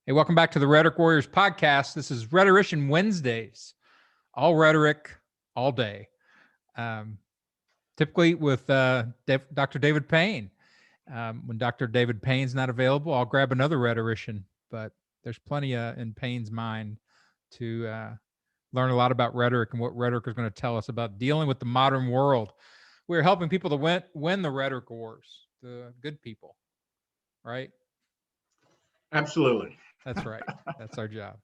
Hey, welcome back to the Rhetoric Warriors podcast. This is Rhetorician Wednesdays, all rhetoric, all day. Typically with Dr. David Payne. When Dr. David Payne's not available, I'll grab another rhetorician, but there's plenty in Payne's mind to learn a lot about rhetoric and what rhetoric is going to tell us about dealing with the modern world. We're helping people to win the rhetoric wars, the good people, right? Absolutely. That's right. That's our job.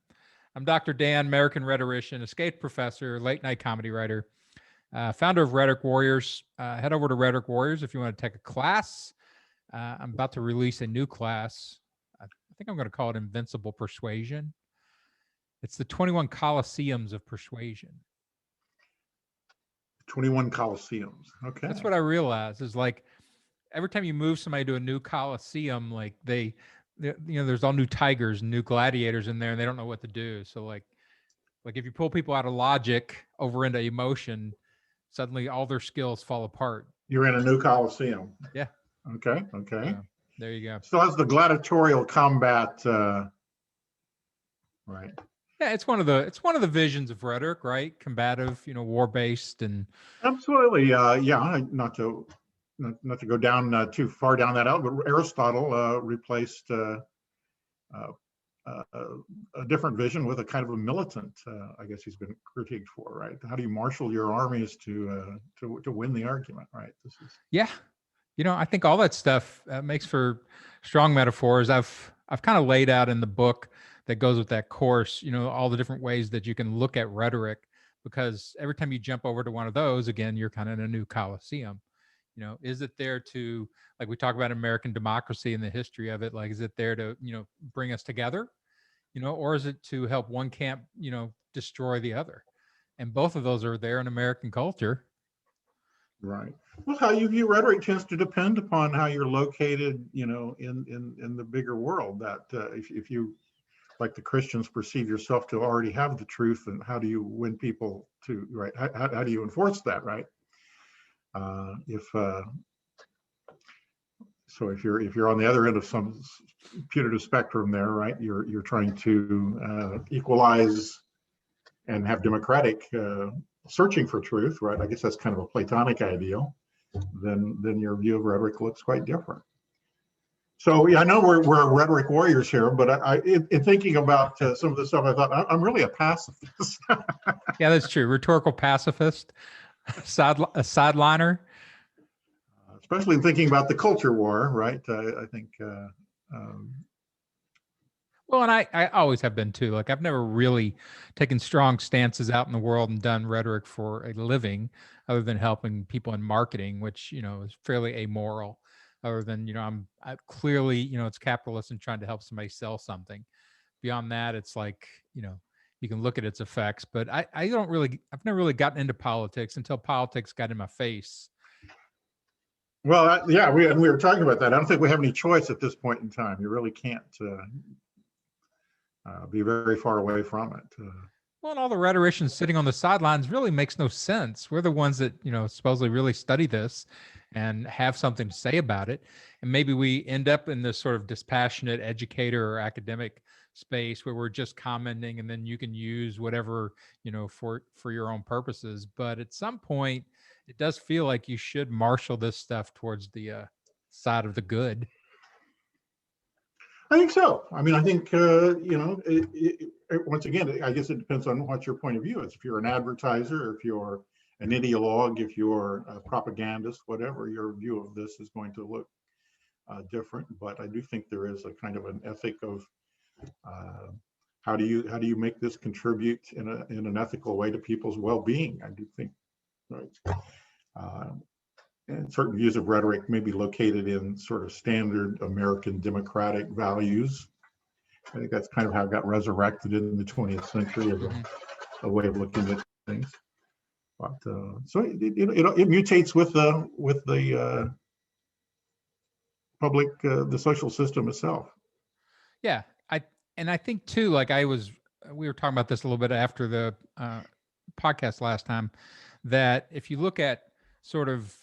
I'm Dr. Dan, American rhetorician, escaped professor, late night comedy writer, founder of Rhetoric Warriors. Head over to Rhetoric Warriors if you want to take a class. I'm about to release a new class. I think I'm going to call it Invincible Persuasion. It's the 21 Colosseums of Persuasion. 21 Colosseums. Okay. That's what I realized is like every time you move somebody to a new Colosseum, like there's all new tigers and new gladiators in there and they don't know what to do. So like if you pull people out of logic over into emotion, suddenly all their skills fall apart. You're in a new Colosseum. Yeah. Okay. There you go. So that's the gladiatorial combat, right? Yeah, it's one of the visions of rhetoric, right? Combative, war-based and absolutely. Not to go down too far down that out, but Aristotle replaced a different vision with a kind of a militant. I guess he's been critiqued for, right? How do you marshal your armies to win the argument, right? Yeah. I think all that stuff makes for strong metaphors. I've kind of laid out in the book that goes with that course, all the different ways that you can look at rhetoric, because every time you jump over to one of those, again, you're kind of in a new Colosseum. Is it there to, like we talk about American democracy and the history of it, like, is it there to, bring us together, or is it to help one camp, destroy the other? And both of those are there in American culture. Right. Well, how you view rhetoric tends to depend upon how you're located, in the bigger world. That if you, like the Christians, perceive yourself to already have the truth, and how do you win people to, right? How do you enforce that, right? So if you're on the other end of some putative spectrum there, right? You're trying to equalize and have democratic searching for truth, right? I guess that's kind of a Platonic ideal. Then your view of rhetoric looks quite different. So yeah, I know we're rhetoric warriors here, but in thinking about some of the stuff, I thought I'm really a pacifist. Yeah, that's true. Rhetorical pacifist, a sideliner. Especially in thinking about the culture war, right? I think. Well, and I always have been too. Like I've never really taken strong stances out in the world and done rhetoric for a living, other than helping people in marketing, which is fairly amoral. Other than I clearly it's capitalist and trying to help somebody sell something. Beyond that, it's like you can look at its effects, but I've never really gotten into politics until politics got in my face. Well, yeah, we were talking about that. I don't think we have any choice at this point in time. You really can't be very far away from it. Well, and all the rhetoricians sitting on the sidelines really makes no sense. We're the ones that supposedly really study this and have something to say about it, and maybe we end up in this sort of dispassionate educator or academic space where we're just commenting, and then you can use whatever for your own purposes. But at some point, it does feel like you should marshal this stuff towards the side of the good. I think so. I mean, I think, once again, I guess it depends on what your point of view is. If you're an advertiser, if you're an ideologue, if you're a propagandist, whatever, your view of this is going to look different. But I do think there is a kind of an ethic of how do you make this contribute in an ethical way to people's well-being? I do think, right? And certain views of rhetoric may be located in sort of standard American democratic values. I think that's kind of how it got resurrected in the 20th century as a way of looking at things. But so it mutates with the public, the social system itself. Yeah, I think too, like we were talking about this a little bit after the podcast last time, that if you look at sort of,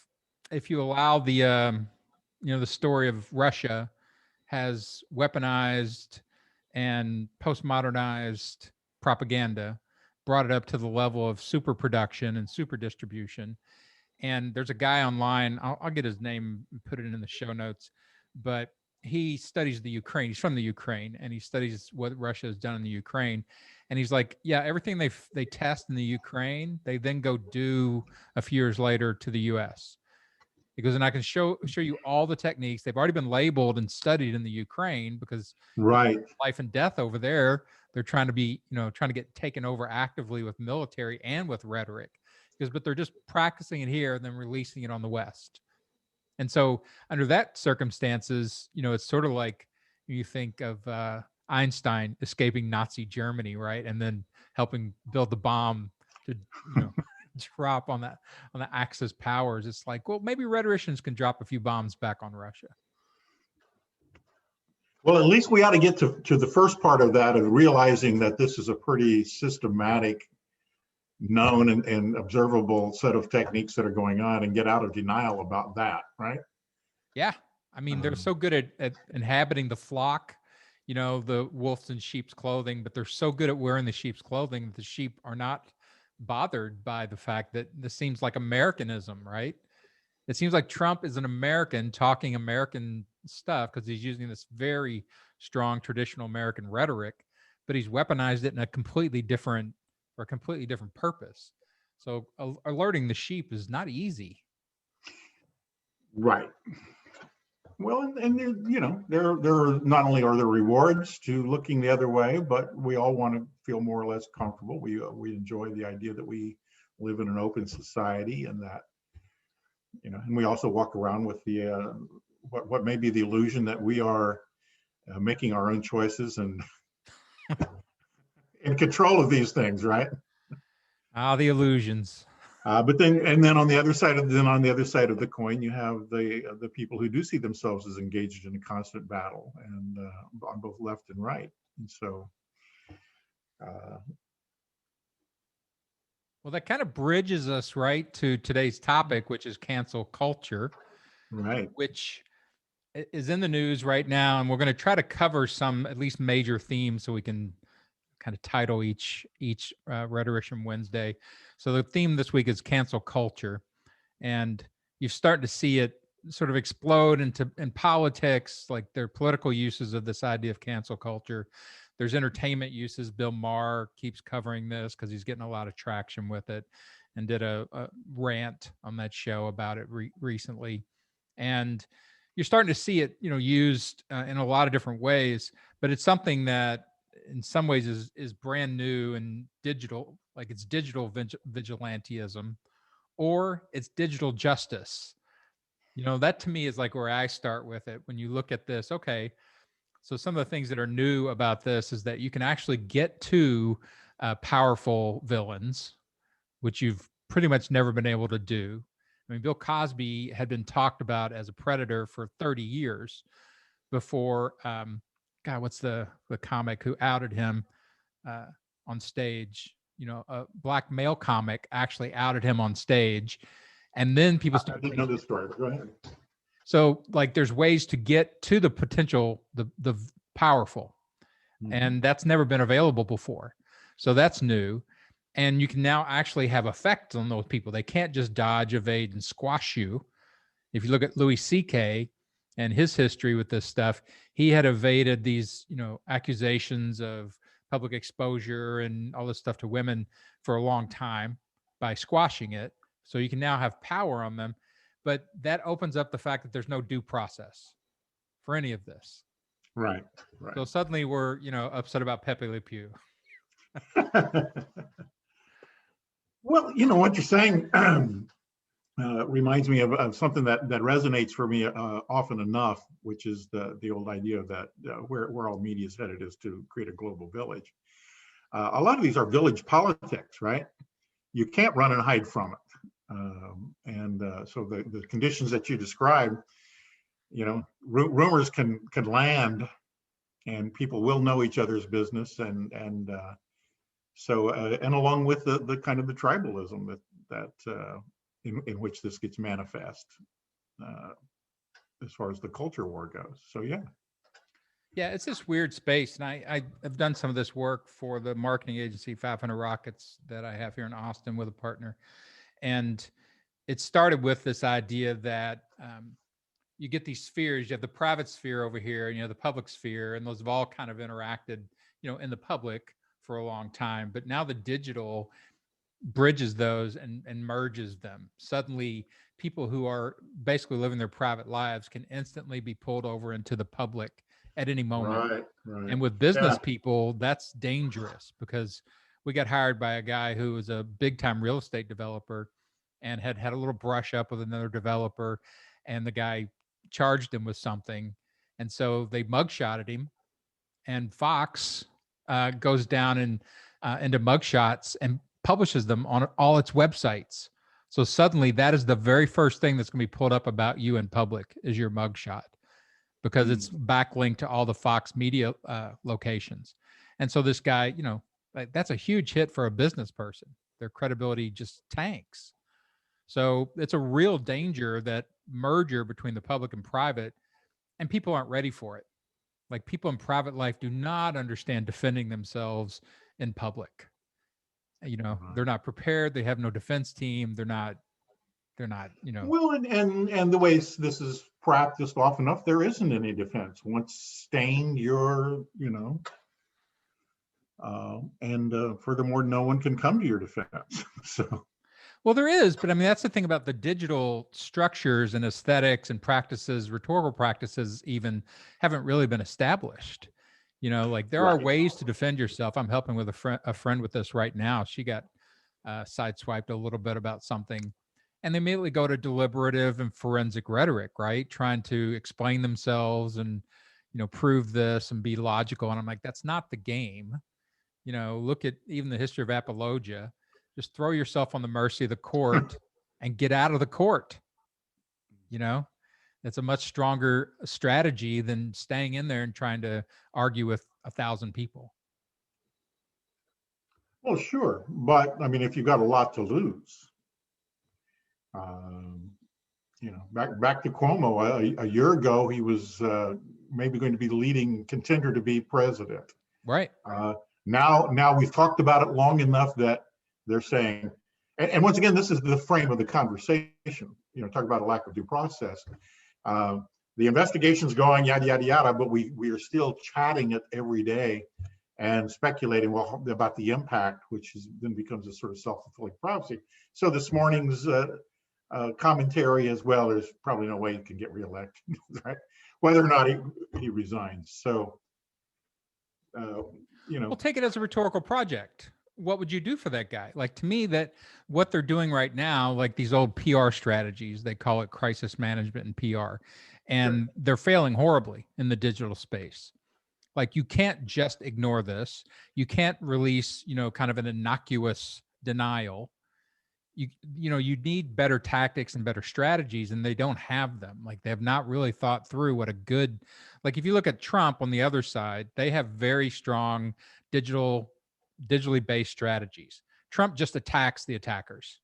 if you allow the story of Russia has weaponized and postmodernized propaganda brought it up to the level of super production and super distribution. And there's a guy online, I'll get his name and put it in the show notes, but he studies the Ukraine. He's from the Ukraine, and he studies what Russia has done in the Ukraine. And he's like, yeah, everything they test in the Ukraine, they then go do a few years later to the US. He goes, and I can show you all the techniques. They've already been labeled and studied in the Ukraine because Right. life and death over there. They're trying to be, trying to get taken over actively with military and with rhetoric. Because, but they're just practicing it here and then releasing it on the West. And so, under that circumstances, it's sort of like you think of Einstein escaping Nazi Germany, right, and then helping build the bomb to, drop on the Axis powers. It's like, well, maybe rhetoricians can drop a few bombs back on Russia. Well, at least we ought to get to the first part of that, of realizing that this is a pretty systematic, known and observable set of techniques that are going on, and get out of denial about that, right? Yeah. I mean, they're so good at inhabiting the flock, the wolves in sheep's clothing, but they're so good at wearing the sheep's clothing that the sheep are not bothered by the fact that this seems like Americanism, right? It seems like Trump is an American talking American stuff because he's using this very strong traditional American rhetoric, but he's weaponized it in a completely different purpose. So alerting the sheep is not easy. Right. Well, and there are not only are there rewards to looking the other way, but we all want to feel more or less comfortable. We enjoy the idea that we live in an open society, and that and we also walk around with the what may be the illusion that we are making our own choices and in control of these things, right? The illusions. But then on the other side of the coin, you have the people who do see themselves as engaged in a constant battle, and on both left and right. And so, well, that kind of bridges us right to today's topic, which is cancel culture, right, which is in the news right now, and we're going to try to cover some at least major themes so we can kind of title each Rhetorician Wednesday. So the theme this week is cancel culture, and you're starting to see it sort of explode in politics, like their political uses of this idea of cancel culture. There's entertainment uses. Bill Maher keeps covering this because he's getting a lot of traction with it, and did a rant on that show about it recently. And you're starting to see it, used in a lot of different ways, but it's something that in some ways is brand new and digital, like it's digital vigilantism, or it's digital justice. That to me is like where I start with it. When you look at this, okay, so some of the things that are new about this is that you can actually get to powerful villains, which you've pretty much never been able to do. I mean, Bill Cosby had been talked about as a predator for 30 years before, God, what's the comic who outed him on stage? A black male comic actually outed him on stage. And then people started. I didn't know this story, but go ahead. So like there's ways to get to the potential, the powerful. And that's never been available before. So that's new. And you can now actually have effect on those people. They can't just dodge, evade, and squash you. If you look at Louis C.K. and his history with this stuff, he had evaded these, accusations of public exposure and all this stuff to women for a long time by squashing it. So you can now have power on them. But that opens up the fact that there's no due process for any of this. Right. So suddenly we're, upset about Pepe Le Pew. Well, what you're saying reminds me of something that resonates for me often enough, which is the old idea that where all media is headed is to create a global village. A lot of these are village politics, right? You can't run and hide from it. So the conditions that you describe, rumors can land, and people will know each other's business, and along with the kind of the tribalism that in which this gets manifest as far as the culture war goes. So yeah. Yeah, it's this weird space. And I've done some of this work for the marketing agency 500 Rockets that I have here in Austin with a partner. And it started with this idea that you get these spheres. You have the private sphere over here, and you have the public sphere, and those have all kind of interacted, in the public for a long time. But now the digital bridges those and merges them. Suddenly, people who are basically living their private lives can instantly be pulled over into the public at any moment. Right, right. And with Yeah. business people, that's dangerous because we got hired by a guy who was a big time real estate developer and had a little brush up with another developer. And the guy charged him with something. And so they mugshotted him. And Fox goes down and into mugshots and publishes them on all its websites. So suddenly, that is the very first thing that's going to be pulled up about you in public is your mugshot because it's backlinked to all the Fox media locations. And so this guy, like, that's a huge hit for a business person. Their credibility just tanks. So it's a real danger, that merger between the public and private, and people aren't ready for it. Like, people in private life do not understand defending themselves in public. They're not prepared. They have no defense team. They're not. Well, and the way this is practiced often enough, there isn't any defense. Once stained, you're, and furthermore, no one can come to your defense. So, Well, there is, but I mean, that's the thing about the digital structures and aesthetics and practices, rhetorical practices even haven't really been established. Like, there are right. ways to defend yourself. I'm helping with a friend with this right now. She got sideswiped a little bit about something, and they immediately go to deliberative and forensic rhetoric, right? Trying to explain themselves and, prove this and be logical. And I'm like, that's not the game. Look at even the history of apologia. Just throw yourself on the mercy of the court and get out of the court. It's a much stronger strategy than staying in there and trying to argue with 1,000 people. Well, sure, but I mean, if you've got a lot to lose, back to Cuomo, a year ago, he was maybe going to be the leading contender to be president. Right. Now we've talked about it long enough that they're saying, and once again, this is the frame of the conversation. Talk about a lack of due process. The investigation's going, yada yada yada, but we are still chatting it every day and speculating about the impact, which then becomes a sort of self-fulfilling prophecy. So this morning's commentary as well, there's probably no way he can get reelected, right? Whether or not he resigns. So, Well, take it as a rhetorical project. What would you do for that guy? Like, to me, that what they're doing right now, like these old PR strategies, they call it crisis management and PR, and they're failing horribly in the digital space. Like, you can't just ignore this. You can't release, kind of an innocuous denial. You need better tactics and better strategies, and they don't have them. Like, they have not really thought through what a good, like, if you look at Trump on the other side, they have very strong digitally based strategies. Trump just attacks the attackers,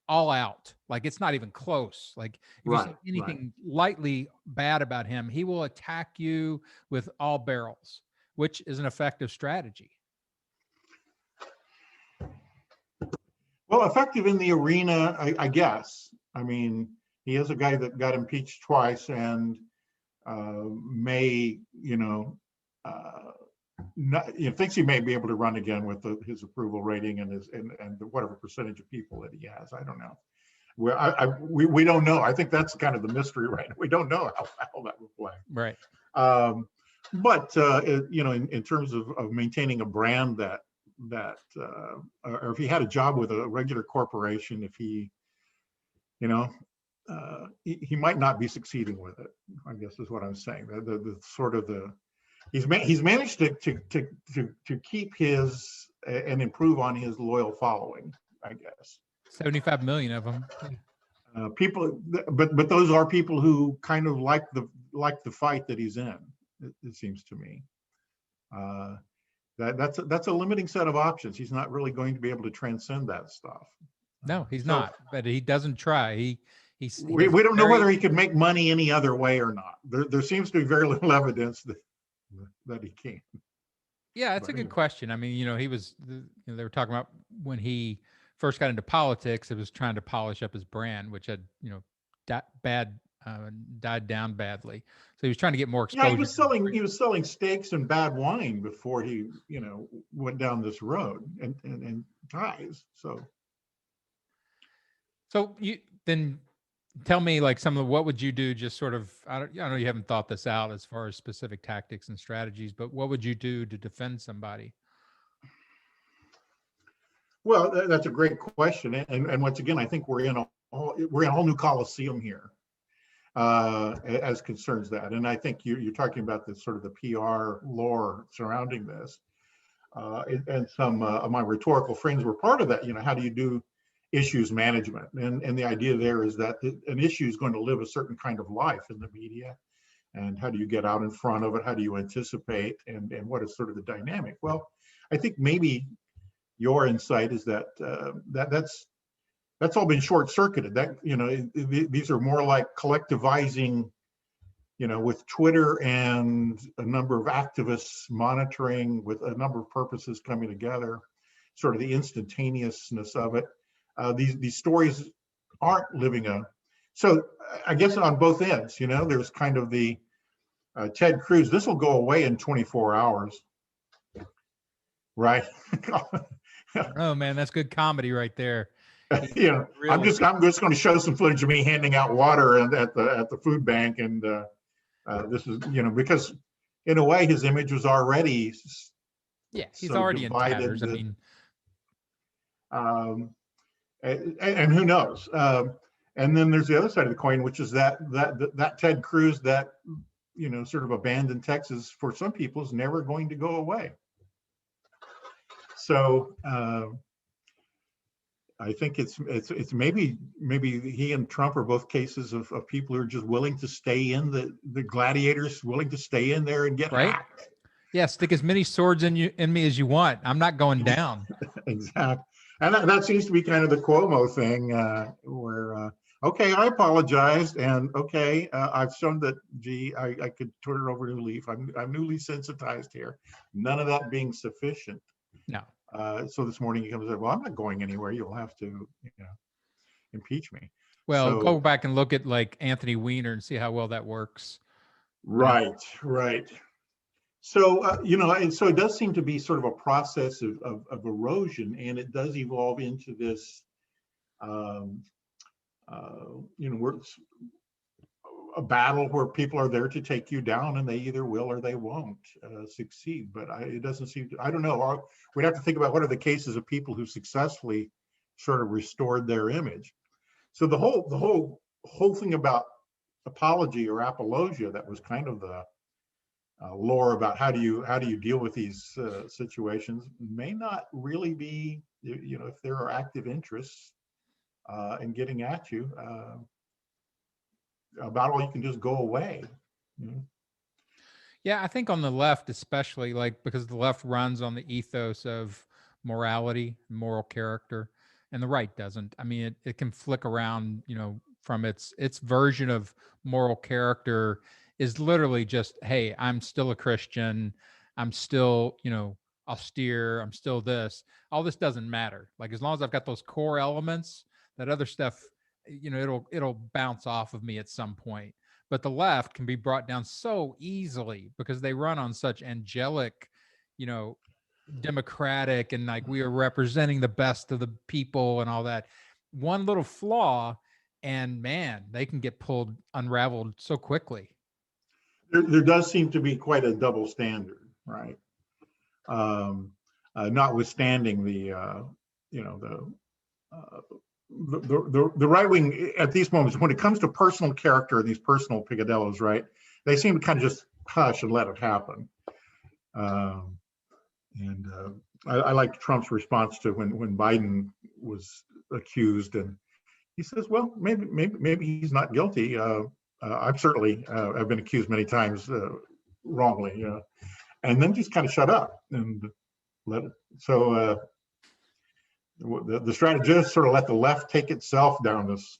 all out. Like, it's not even close. Like, if you say anything lightly bad about him, he will attack you with all barrels, which is an effective strategy. Well, effective in the arena, I guess. I mean, he is a guy that got impeached twice and thinks he may be able to run again with his approval rating and whatever percentage of people that he has. I don't know. We don't know. I think that's kind of the mystery right now. We don't know how that will play. Right. But in terms of maintaining a brand that or if he had a job with a regular corporation, if he might not be succeeding with it, I guess is what I'm saying. He's managed to keep his and improve on his loyal following, I guess. 75 million of them. People, but those are people who kind of like the fight that he's in. It seems to me. That's a limiting set of options. He's not really going to be able to transcend that stuff. No, he's not. But he doesn't try. he We, has we don't know very whether he could make money any other way or not. There seems to be very little evidence that he can. yeah, it's But a good anyway. question. I mean, he was they were talking about when he first got into politics, it was trying to polish up his brand, which had bad died down badly. So he was trying to get more Yeah, exposure. he was selling steaks and bad wine before he, went down this road and ties. So you then tell me like some of what would you do, just sort of, I know you haven't thought this out as far as specific tactics and strategies, but what would you do to defend somebody? Well, that's a great question, and once again, I think we're in a whole new coliseum here as concerns that, and I think you're talking about this sort of the PR lore surrounding this, and some of my rhetorical friends were part of that. How do you do issues management? And the idea there is that an issue is going to live a certain kind of life in the media, and how do you get out in front of it? How do you anticipate? And what is sort of the dynamic? Well, I think maybe your insight is that that's all been short-circuited. That these are more like collectivizing, with Twitter and a number of activists monitoring with a number of purposes coming together, sort of the instantaneousness of it. These stories aren't living so I guess on both ends, there's kind of the Ted Cruz, this will go away in 24 hours, right? Oh man, that's good comedy right there. I'm Really, just going to show some footage of me handing out water at the food bank, and this is because in a way his image was already he's so already in divided tatters. I mean, and who knows? And then there's the other side of the coin, which is that Ted Cruz that sort of abandoned Texas for some people is never going to go away. So I think it's maybe he and Trump are both cases of people who are just willing to stay in the gladiators, willing to stay in there and get hacked. Yeah, stick as many swords in me as you want. I'm not going down. Exactly, and that seems to be kind of the Cuomo thing, where okay, I apologized, and okay, I've shown that I could turn it over a new leaf. I'm newly sensitized here. None of that being sufficient. No. So this morning he comes and said, well, I'm not going anywhere. You'll have to, impeach me. Well, So, go back and look at like Anthony Weiner and see how well that works. right. So, and so it does seem to be sort of a process of erosion, and it does evolve into this, where it's a battle where people are there to take you down, and they either will or they won't succeed. But it doesn't seem to, I don't know. We'd have to think about what are the cases of people who successfully sort of restored their image. So the whole thing about apology or apologia, that was kind of the lore about how do you deal with these situations, may not really be, if there are active interests in getting at you, about all you can just go away. Yeah, I think on the left, especially like because the left runs on the ethos of morality, moral character, and the right doesn't. I mean, it can flick around, from its version of moral character is literally just, hey, I'm still a Christian, I'm still, austere, I'm still this. All this doesn't matter. Like as long as I've got those core elements, that other stuff, it'll bounce off of me at some point. But the left can be brought down so easily because they run on such angelic, democratic, and like we are representing the best of the people and all that. One little flaw, and man, they can get unraveled so quickly. There does seem to be quite a double standard, right? Notwithstanding the right wing at these moments, when it comes to personal character and these personal picadillos, right? They seem to kind of just hush and let it happen. I liked Trump's response to when Biden was accused, and he says, "Well, maybe he's not guilty. I've certainly have been accused many times wrongly, and then just kind of shut up and let it." So the strategists sort of let the left take itself down this.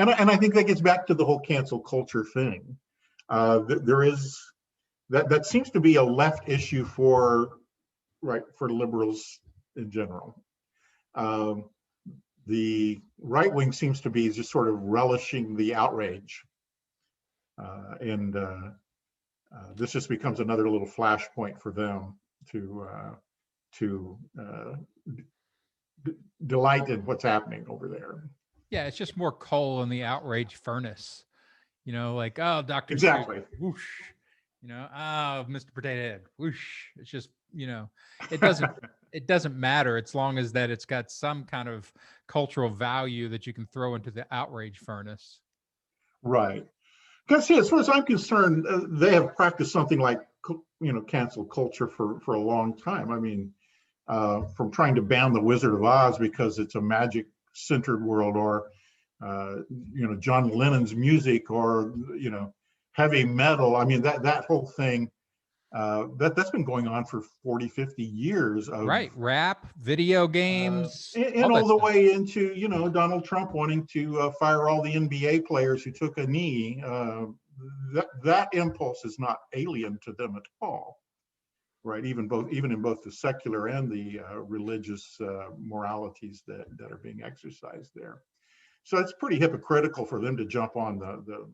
And I think that gets back to the whole cancel culture thing. There is that seems to be a left issue for liberals in general. The right wing seems to be just sort of relishing the outrage, and this just becomes another little flashpoint for them to delight in what's happening over there. Yeah, it's just more coal in the outrage furnace. Like, oh, Dr. Exactly. Seuss, whoosh. Oh, Mr. Potato Head, whoosh. It's just, it doesn't matter as long as that it's got some kind of cultural value that you can throw into the outrage furnace. Right. Because see, as far as I'm concerned, they have practiced something like cancel culture for a long time. I mean, from trying to ban the Wizard of Oz because it's a magic-centered world, or John Lennon's music, or heavy metal. I mean, that whole thing that's been going on for 40, 50 years. Right, rap, video games, and all the way into Donald Trump wanting to fire all the NBA players who took a knee. That impulse is not alien to them at all, right? Even in both the secular and the religious moralities that are being exercised there. So it's pretty hypocritical for them to jump on the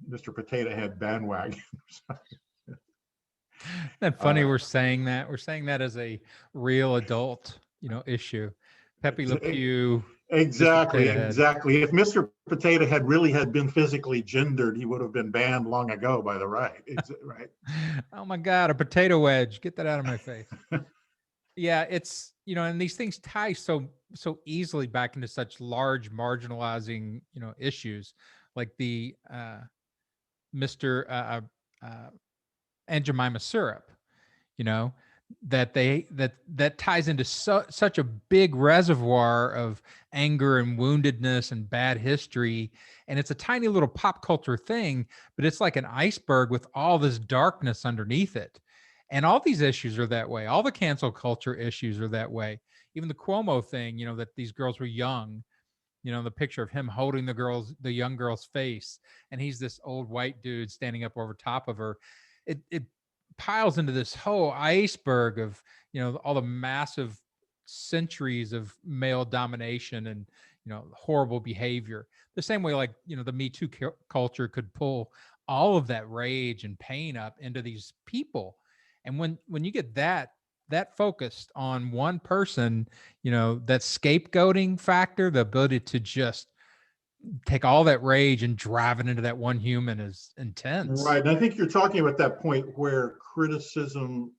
Mr. Potato Head bandwagon. Isn't that funny? We're saying that as a real adult, issue. Pepe Le Pew. Exactly. If Mr. Potato Head really had been physically gendered, he would have been banned long ago by the right. Right. Oh my God, a potato wedge! Get that out of my face. Yeah, it's and these things tie so easily back into such large marginalizing issues, like the Mr. Aunt Jemima syrup, that ties into such a big reservoir of anger and woundedness and bad history. And it's a tiny little pop culture thing, but it's like an iceberg with all this darkness underneath it. And all these issues are that way. All the cancel culture issues are that way. Even the Cuomo thing, that these girls were young, the picture of him holding the young girl's face, and he's this old white dude standing up over top of her. It piles into this whole iceberg of all the massive centuries of male domination and horrible behavior. The same way, like the Me Too culture could pull all of that rage and pain up into these people. And when you get that focused on one person, that scapegoating factor, the ability to just take all that rage and drive it into that one human is intense. Right. And I think you're talking about that point where criticism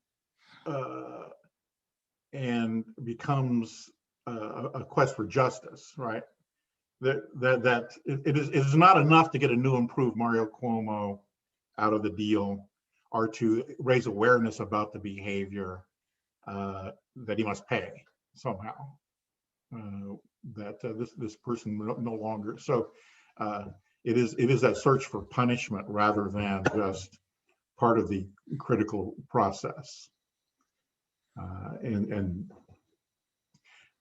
and becomes a quest for justice, right? That it is not enough to get a new improved Mario Cuomo out of the deal, or to raise awareness about the behavior that he must pay somehow. That this person no longer. So it is that search for punishment rather than just part of the critical process. And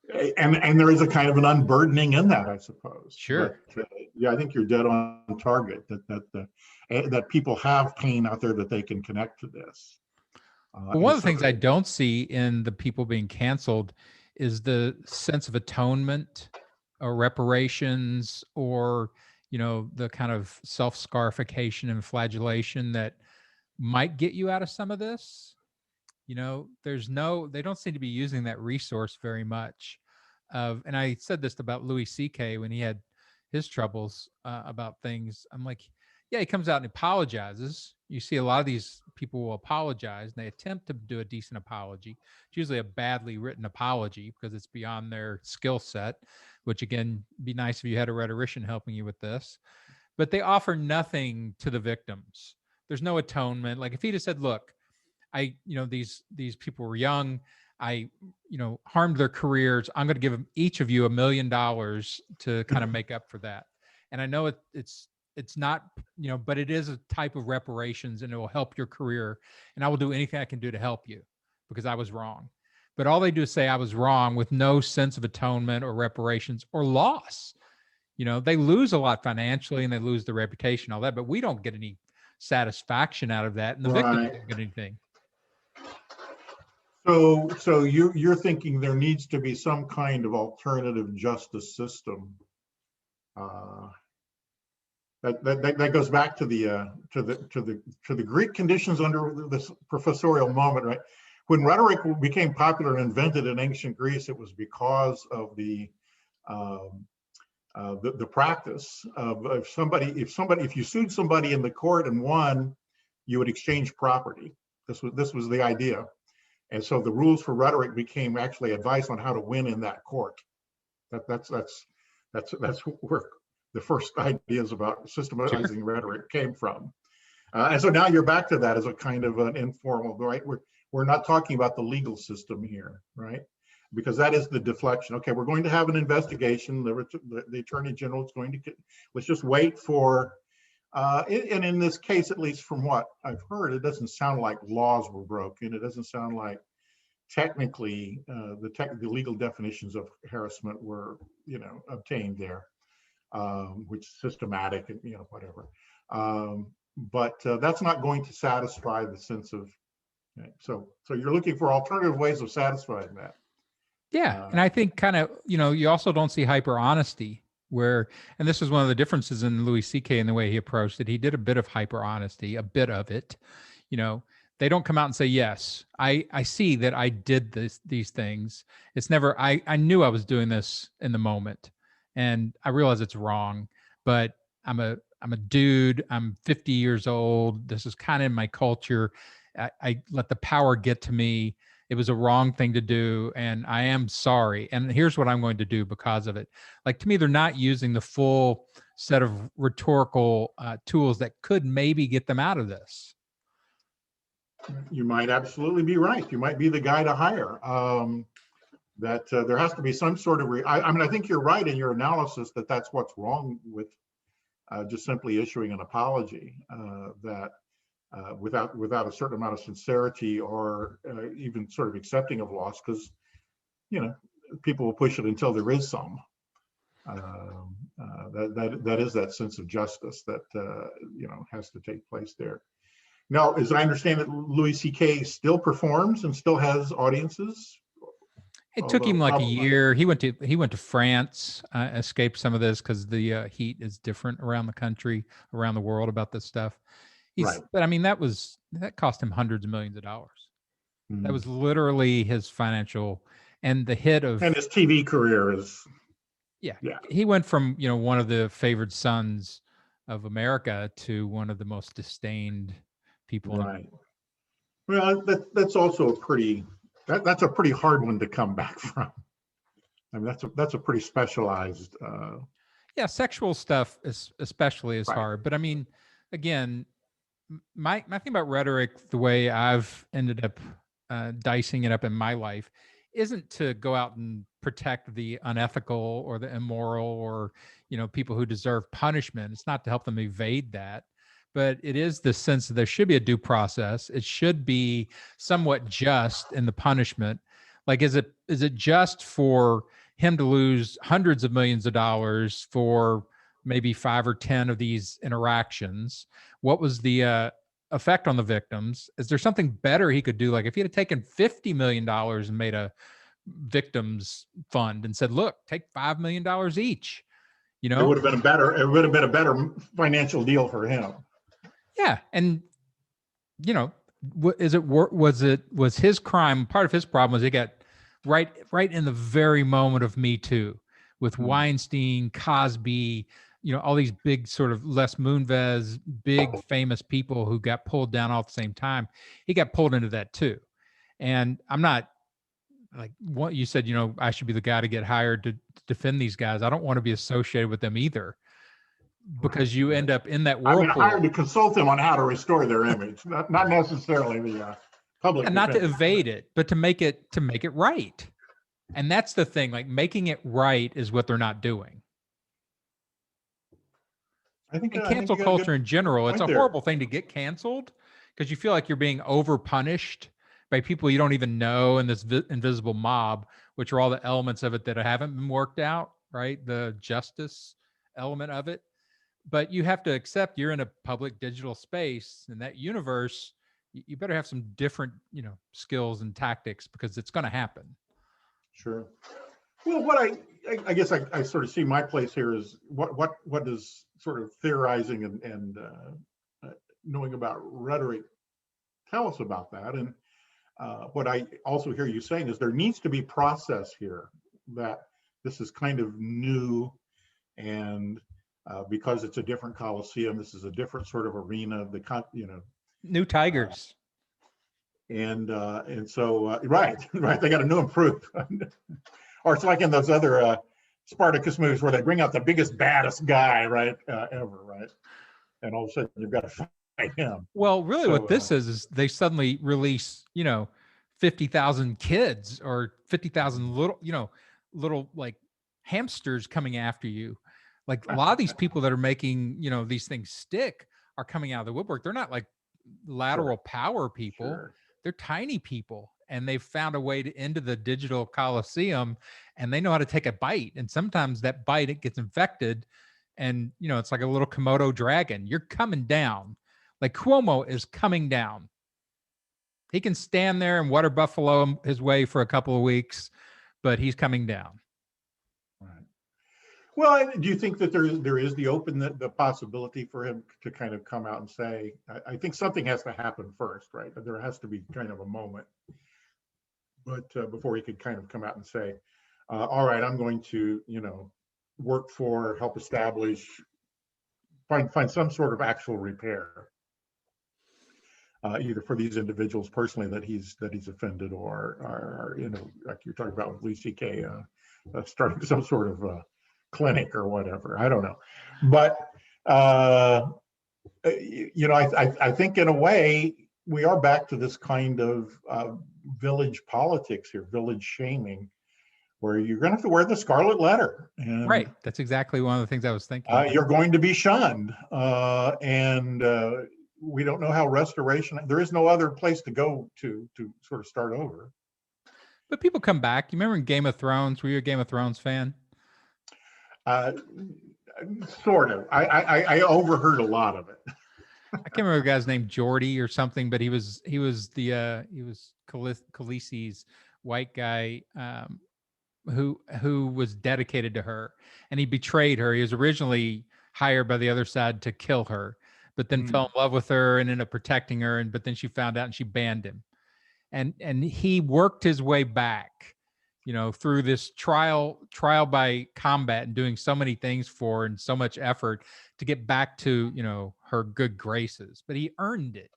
there is a kind of an unburdening in that, I suppose. Sure. But, yeah, I think you're dead on target. That people have pain out there that they can connect to this. Well, one of the things I don't see in the people being canceled is the sense of atonement or reparations, or the kind of self-scarification and flagellation that might get you out of some of this. They don't seem to be using that resource very much. And I said this about Louis C.K. when he had his troubles about things. I'm like, yeah, he comes out and apologizes. You see a lot of these people will apologize, and they attempt to do a decent apology. It's usually a badly written apology because it's beyond their skill set, which again, be nice if you had a rhetorician helping you with this. But they offer nothing to the victims. There's no atonement. Like if he'd have said, look, these people were young. I, harmed their careers. I'm going to give each of you $1 million to kind of make up for that. And I know it's not, but it is a type of reparations, and it will help your career. And I will do anything I can do to help you because I was wrong. But all they do is say I was wrong with no sense of atonement or reparations or loss. They lose a lot financially and they lose their reputation, all that, but we don't get any satisfaction out of that, and the victims Right. don't get anything. So you're thinking there needs to be some kind of alternative justice system. That goes back to the Greek conditions under this professorial moment, right? When rhetoric became popular and invented in ancient Greece, it was because of the practice of if you sued somebody in the court and won, you would exchange property. This was the idea. And so the rules for rhetoric became actually advice on how to win in that court. That's where the first ideas about systematizing rhetoric came from. And so now you're back to that as a kind of an informal, right? We're not talking about the legal system here, right? Because that is the deflection. Okay, we're going to have an investigation. The Attorney General is going to, let's just wait for, and in this case, at least from what I've heard, it doesn't sound like laws were broken. It doesn't sound like technically the legal definitions of harassment were, obtained there, which is systematic and, whatever. But that's not going to satisfy the sense of, so you're looking for alternative ways of satisfying that. Yeah. And I think kind of, you also don't see hyper honesty where, and this is one of the differences in Louis C.K. and the way he approached it. He did a bit of hyper honesty, a bit of it. They don't come out and say, yes, I see that I did these things. It's never, I knew I was doing this in the moment and I realize it's wrong, but I'm a dude, I'm 50 years old. This is kind of in my culture. I let the power get to me. It was a wrong thing to do, and I am sorry. And here's what I'm going to do because of it. Like, to me, they're not using the full set of rhetorical tools that could maybe get them out of this. You might absolutely be right. You might be the guy to hire. That there has to be some sort of, I think you're right in your analysis that that's what's wrong with just simply issuing an apology, that without a certain amount of sincerity or even sort of accepting of loss, because people will push it until there is some. That is that sense of justice that has to take place there. Now, as I understand it, Louis C.K. still performs and still has audiences. It took him like a year. He went to France, escaped some of this because the heat is different around the country, around the world about this stuff. Right. But I mean, that cost him hundreds of millions of dollars. Mm. That was literally his financial, and the hit of, and his TV career is. Yeah. He went from, one of the favored sons of America to one of the most disdained people. Right. Well, that's also a pretty hard one to come back from. I mean, that's a pretty specialized. Sexual stuff especially is hard. But I mean, again, my thing about rhetoric, the way I've ended up dicing it up in my life, isn't to go out and protect the unethical or the immoral or people who deserve punishment. It's not to help them evade that, but it is the sense that there should be a due process. It should be somewhat just in the punishment. Like, is it just for him to lose hundreds of millions of dollars for maybe 5 or 10 of these interactions? What was the effect on the victims? Is there something better he could do? Like, if he had taken $50 million and made a victims fund and said, look, take $5 million each, it would have been a better financial deal for him. Yeah. And, was his crime, part of his problem was he got right in the very moment of Me Too with Weinstein, Cosby, all these big sort of Les Moonves, big famous people who got pulled down all at the same time. He got pulled into that too. And I'm not like what you said, I should be the guy to get hired to defend these guys. I don't want to be associated with them either, because you end up in that whirlpool. I mean, hired to consult them on how to restore their image, not necessarily the public. And not to evade it, but to make it right. And that's the thing, like, making it right is what they're not doing. I think cancel culture in general, it's a horrible thing to get canceled because you feel like you're being over punished by people you don't even know in this invisible mob, which are all the elements of it that haven't been worked out, right? The justice element of it. But you have to accept you're in a public digital space, in that universe. You better have some different, skills and tactics, because it's going to happen. Sure. Well, what I guess I sort of see my place here is what does sort of theorizing and knowing about rhetoric tell us about that? And what I also hear you saying is there needs to be process here, that this is kind of new, and because it's a different coliseum, this is a different sort of arena. New tigers. And so right, they got a new improved. Or it's like in those other Spartacus movies where they bring out the biggest, baddest guy, right, ever, right? And all of a sudden you've got to fight him. Well, really, what this is they suddenly release, 50,000 kids or 50,000 little like hamsters coming after you. Like a lot of these people that are making, these things stick are coming out of the woodwork. They're not like lateral power people. Sure. They're tiny people, and they've found a way to into the digital coliseum, and they know how to take a bite. And sometimes that bite, it gets infected, and it's like a little Komodo dragon. You're coming down. Like Cuomo is coming down. He can stand there and water buffalo his way for a couple of weeks, but he's coming down. Right. Well, do you think that there is the possibility for him to kind of come out and say, I think something has to happen first, right? There has to be kind of a moment, but before he could kind of come out and say, all right, I'm going to, help establish, find some sort of actual repair, either for these individuals personally that he's offended, or like you're talking about with Louis C.K. Starting some sort of clinic or whatever. I don't know, but I think in a way we are back to this kind of village politics here, village shaming, where you're going to have to wear the scarlet letter. And, right. That's exactly one of the things I was thinking. You're going to be shunned, and we don't know how restoration. There is no other place to go to sort of start over. But people come back. You remember in Game of Thrones? Were you a Game of Thrones fan? Sort of. I overheard a lot of it. I can't remember the guy's name, Geordie or something, but he was Khaleesi's white guy who was dedicated to her, and he betrayed her. He was originally hired by the other side to kill her, but then fell in love with her and ended up protecting her. But then she found out and she banned him, and he worked his way back, through this trial by combat, and doing so many things for her and so much effort to get back to, her good graces. But he earned it.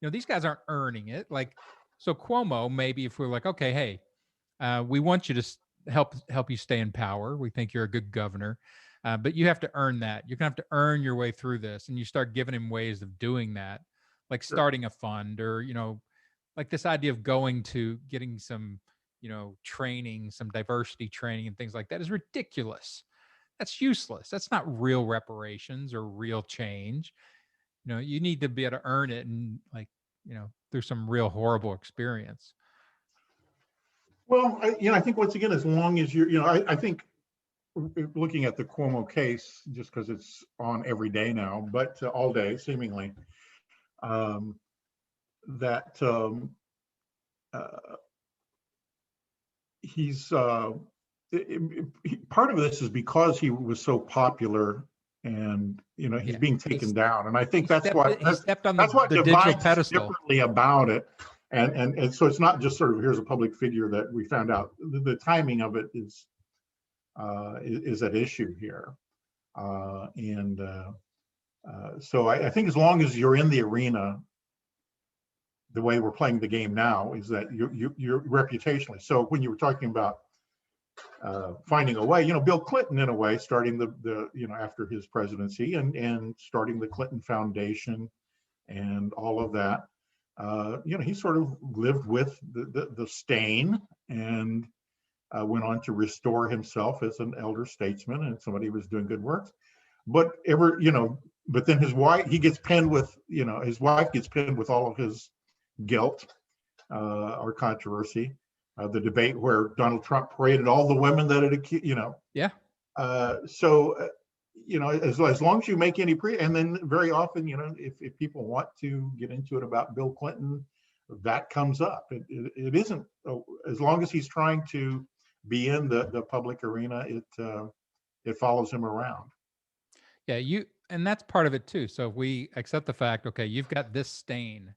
These guys aren't earning it. Like, so Cuomo, maybe if we're like, okay, hey, we want you to help you stay in power. We think you're a good governor, but you have to earn that. You're gonna have to earn your way through this, and you start giving him ways of doing that, like starting a fund, or like this idea of getting some training, some diversity training and things like that is ridiculous. That's useless. That's not real reparations or real change. You need to be able to earn it, and through some real horrible experience. Well, I think once again, as long as I think looking at the Cuomo case, just because it's on every day now, but all day seemingly, that he's part of this is because he was so popular, and he's being taken down, and I think that's what divides us differently about it. And so it's not just sort of, here's a public figure that we found out. The timing of it is at issue here, so I think as long as you're in the arena, the way we're playing the game now is that you're reputationally. So when you were talking about finding a way, Bill Clinton, in a way, starting the after his presidency and starting the Clinton Foundation and all of that. He sort of lived with the stain, and went on to restore himself as an elder statesman and somebody who was doing good work. But then his wife, his wife gets pinned with all of his guilt or controversy. The debate where Donald Trump paraded all the women that had accused, Yeah. So as long as you make any and then very often, if people want to get into it about Bill Clinton, that comes up. It isn't, as long as he's trying to be in the public arena, it follows him around. Yeah, and that's part of it too. So if we accept the fact, okay, you've got this stain,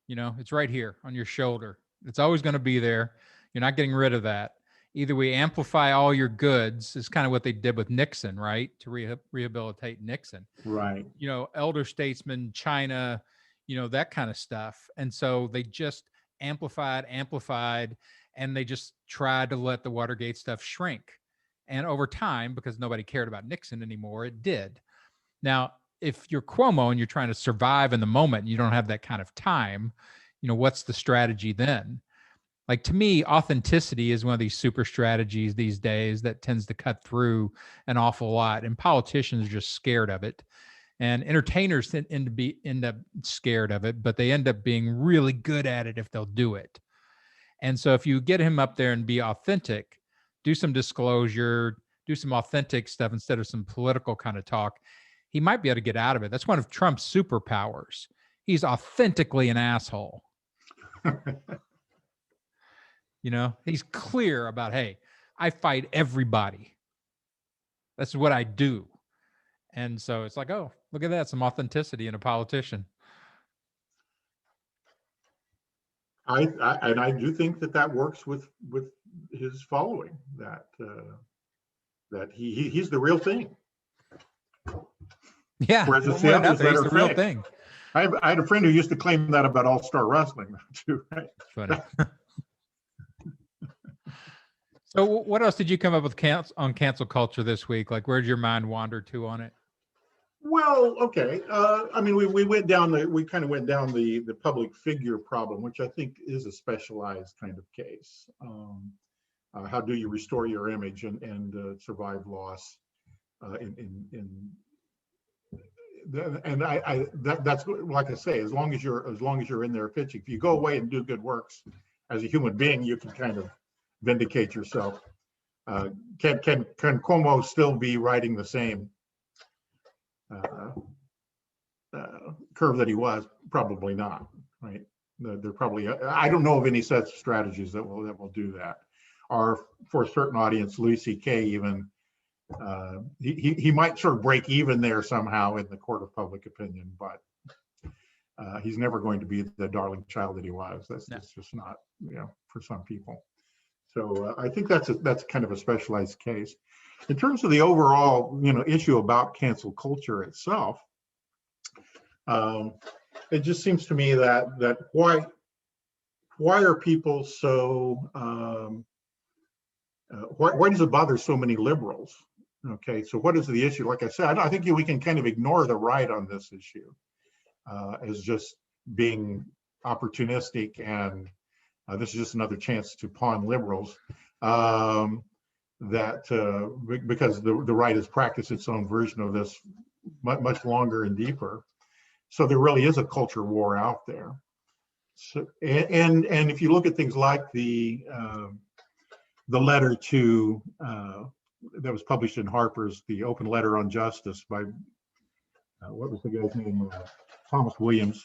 it's right here on your shoulder. It's always going to be there. You're not getting rid of that. Either we amplify all your goods, is kind of what they did with Nixon, right? To rehabilitate Nixon. Right. Elder statesman, China, that kind of stuff. And so they just amplified, and they just tried to let the Watergate stuff shrink. And over time, because nobody cared about Nixon anymore, it did. Now, if you're Cuomo and you're trying to survive in the moment and you don't have that kind of time, what's the strategy then? Like, to me, authenticity is one of these super strategies these days that tends to cut through an awful lot. And politicians are just scared of it. And entertainers end up scared of it, but they end up being really good at it if they'll do it. And so if you get him up there and be authentic, do some disclosure, do some authentic stuff instead of some political kind of talk, he might be able to get out of it. That's one of Trump's superpowers. He's authentically an asshole. He's clear about, hey, I fight everybody. That's what I do. And so it's like, oh, look at that, some authenticity in a politician. I do think that works with his following, that he's the real thing. Yeah, whereas he's the real thing. I had a friend who used to claim that about All-Star Wrestling too. Right? Funny. So what else did you come up with on cancel culture this week? Like, where'd your mind wander to on it? Well, okay. We kind of went down the public figure problem, which I think is a specialized kind of case. How do you restore your image and survive loss? That's like I say, as long as you're in there pitching. If you go away and do good works as a human being, you can kind of vindicate yourself. Can Cuomo still be riding the same curve that he was? Probably not, right? They're probably, I don't know of any such strategies that will do that. Or for a certain audience, Louis C.K. even, he might sort of break even there somehow in the court of public opinion, but he's never going to be the darling child that he was. That's just not, for some people. So I think that's kind of a specialized case. In terms of the overall, issue about cancel culture itself, it just seems to me that why are people so why does it bother so many liberals? Okay, so what is the issue? Like I said, I think we can kind of ignore the right on this issue as just being opportunistic, and this is just another chance to pawn liberals. Because the right has practiced its own version of this much longer and deeper. So there really is a culture war out there. So, and if you look at things like the letter to that was published in Harper's, the open letter on justice by what was the guy's name? Thomas Williams,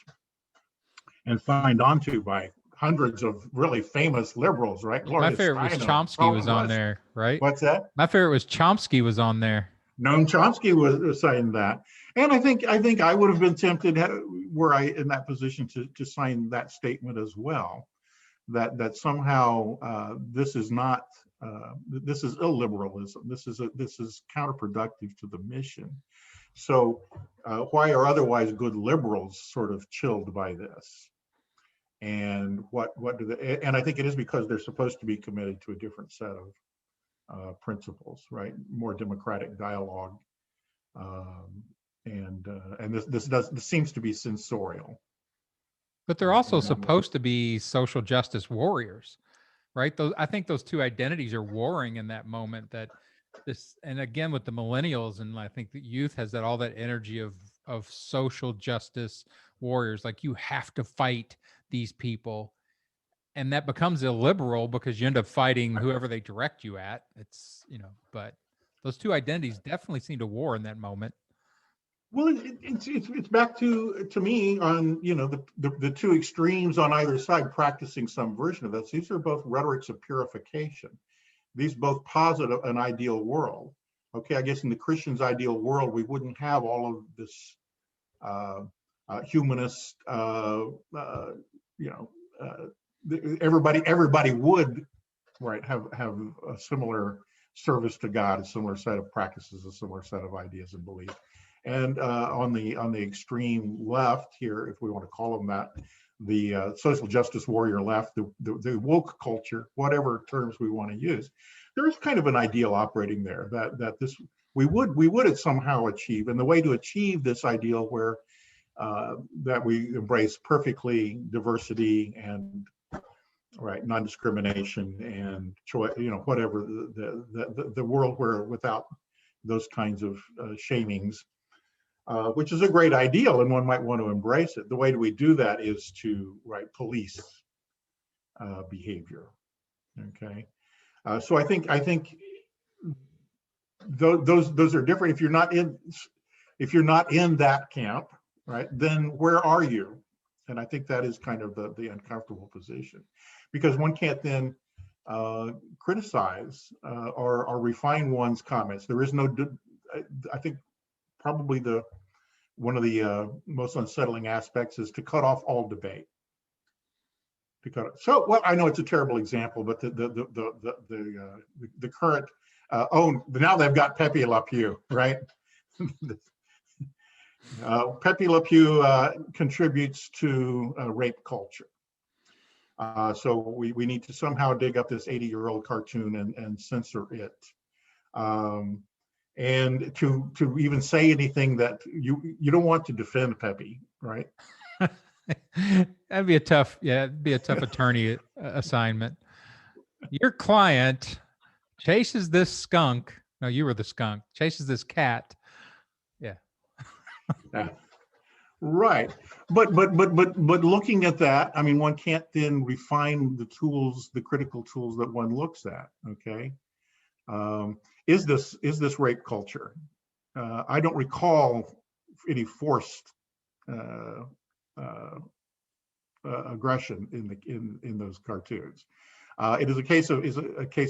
and signed onto by hundreds of really famous liberals, right? My favorite was Chomsky was on there, right? What's that? My favorite was Chomsky was on there. Noam Chomsky was saying that. And I think I would have been tempted, were I in that position, to sign that statement as well, that somehow this is not, this is illiberalism. This is counterproductive to the mission. So why are otherwise good liberals sort of chilled by this? And what do they? And I think it is because they're supposed to be committed to a different set of principles, right? More democratic dialogue, and this seems to be sensorial. But they're also supposed to be social justice warriors, right? I think those two identities are warring in that moment. And again with the millennials, and I think the youth has all that energy of social justice warriors. Like, you have to fight these people, and that becomes illiberal because you end up fighting whoever they direct you at. It's but Those two identities definitely seemed to war in that moment. Well, it's back to me on, you know, the two extremes on either side practicing some version of this. These are both rhetorics of purification. These both posit an ideal world. Okay, I guess in the Christian's ideal world, we wouldn't have all of this humanist, you know, everybody would, right, have a similar service to God, a similar set of practices, a similar set of ideas and beliefs. And on the extreme left here, if we want to call them that, the social justice warrior left, the woke culture, whatever terms we want to use, there is kind of an ideal operating there that this we would somehow achieve. And the way to achieve this ideal, where that we embrace perfectly diversity and, right, non-discrimination and choice, you know, whatever, the world where without those kinds of shamings, which is a great ideal and one might want to embrace it. The way we do that is to, right, police behavior. Okay, so I think those are different. If you're not in that camp, right, then where are you? And I think that is kind of the uncomfortable position, because one can't then criticize or refine one's comments. There is no, I think probably one of the most unsettling aspects is to cut off all debate. So, well, I know it's a terrible example, but the current now they've got Pepe Le Pew, right? Pepe Le Pew contributes to rape culture. So we need to somehow dig up this 80-year-old cartoon and censor it. And to even say anything that you don't want to defend Pepe, right? That'd be a tough, it'd be a tough attorney assignment. Your client chases this skunk. No, you were the skunk. Chases this cat. Yeah. Right. But looking at that, I mean, one can't then refine the tools, the critical tools that one looks at. Okay. Is this rape culture? I don't recall any forced aggression in those cartoons. It is a case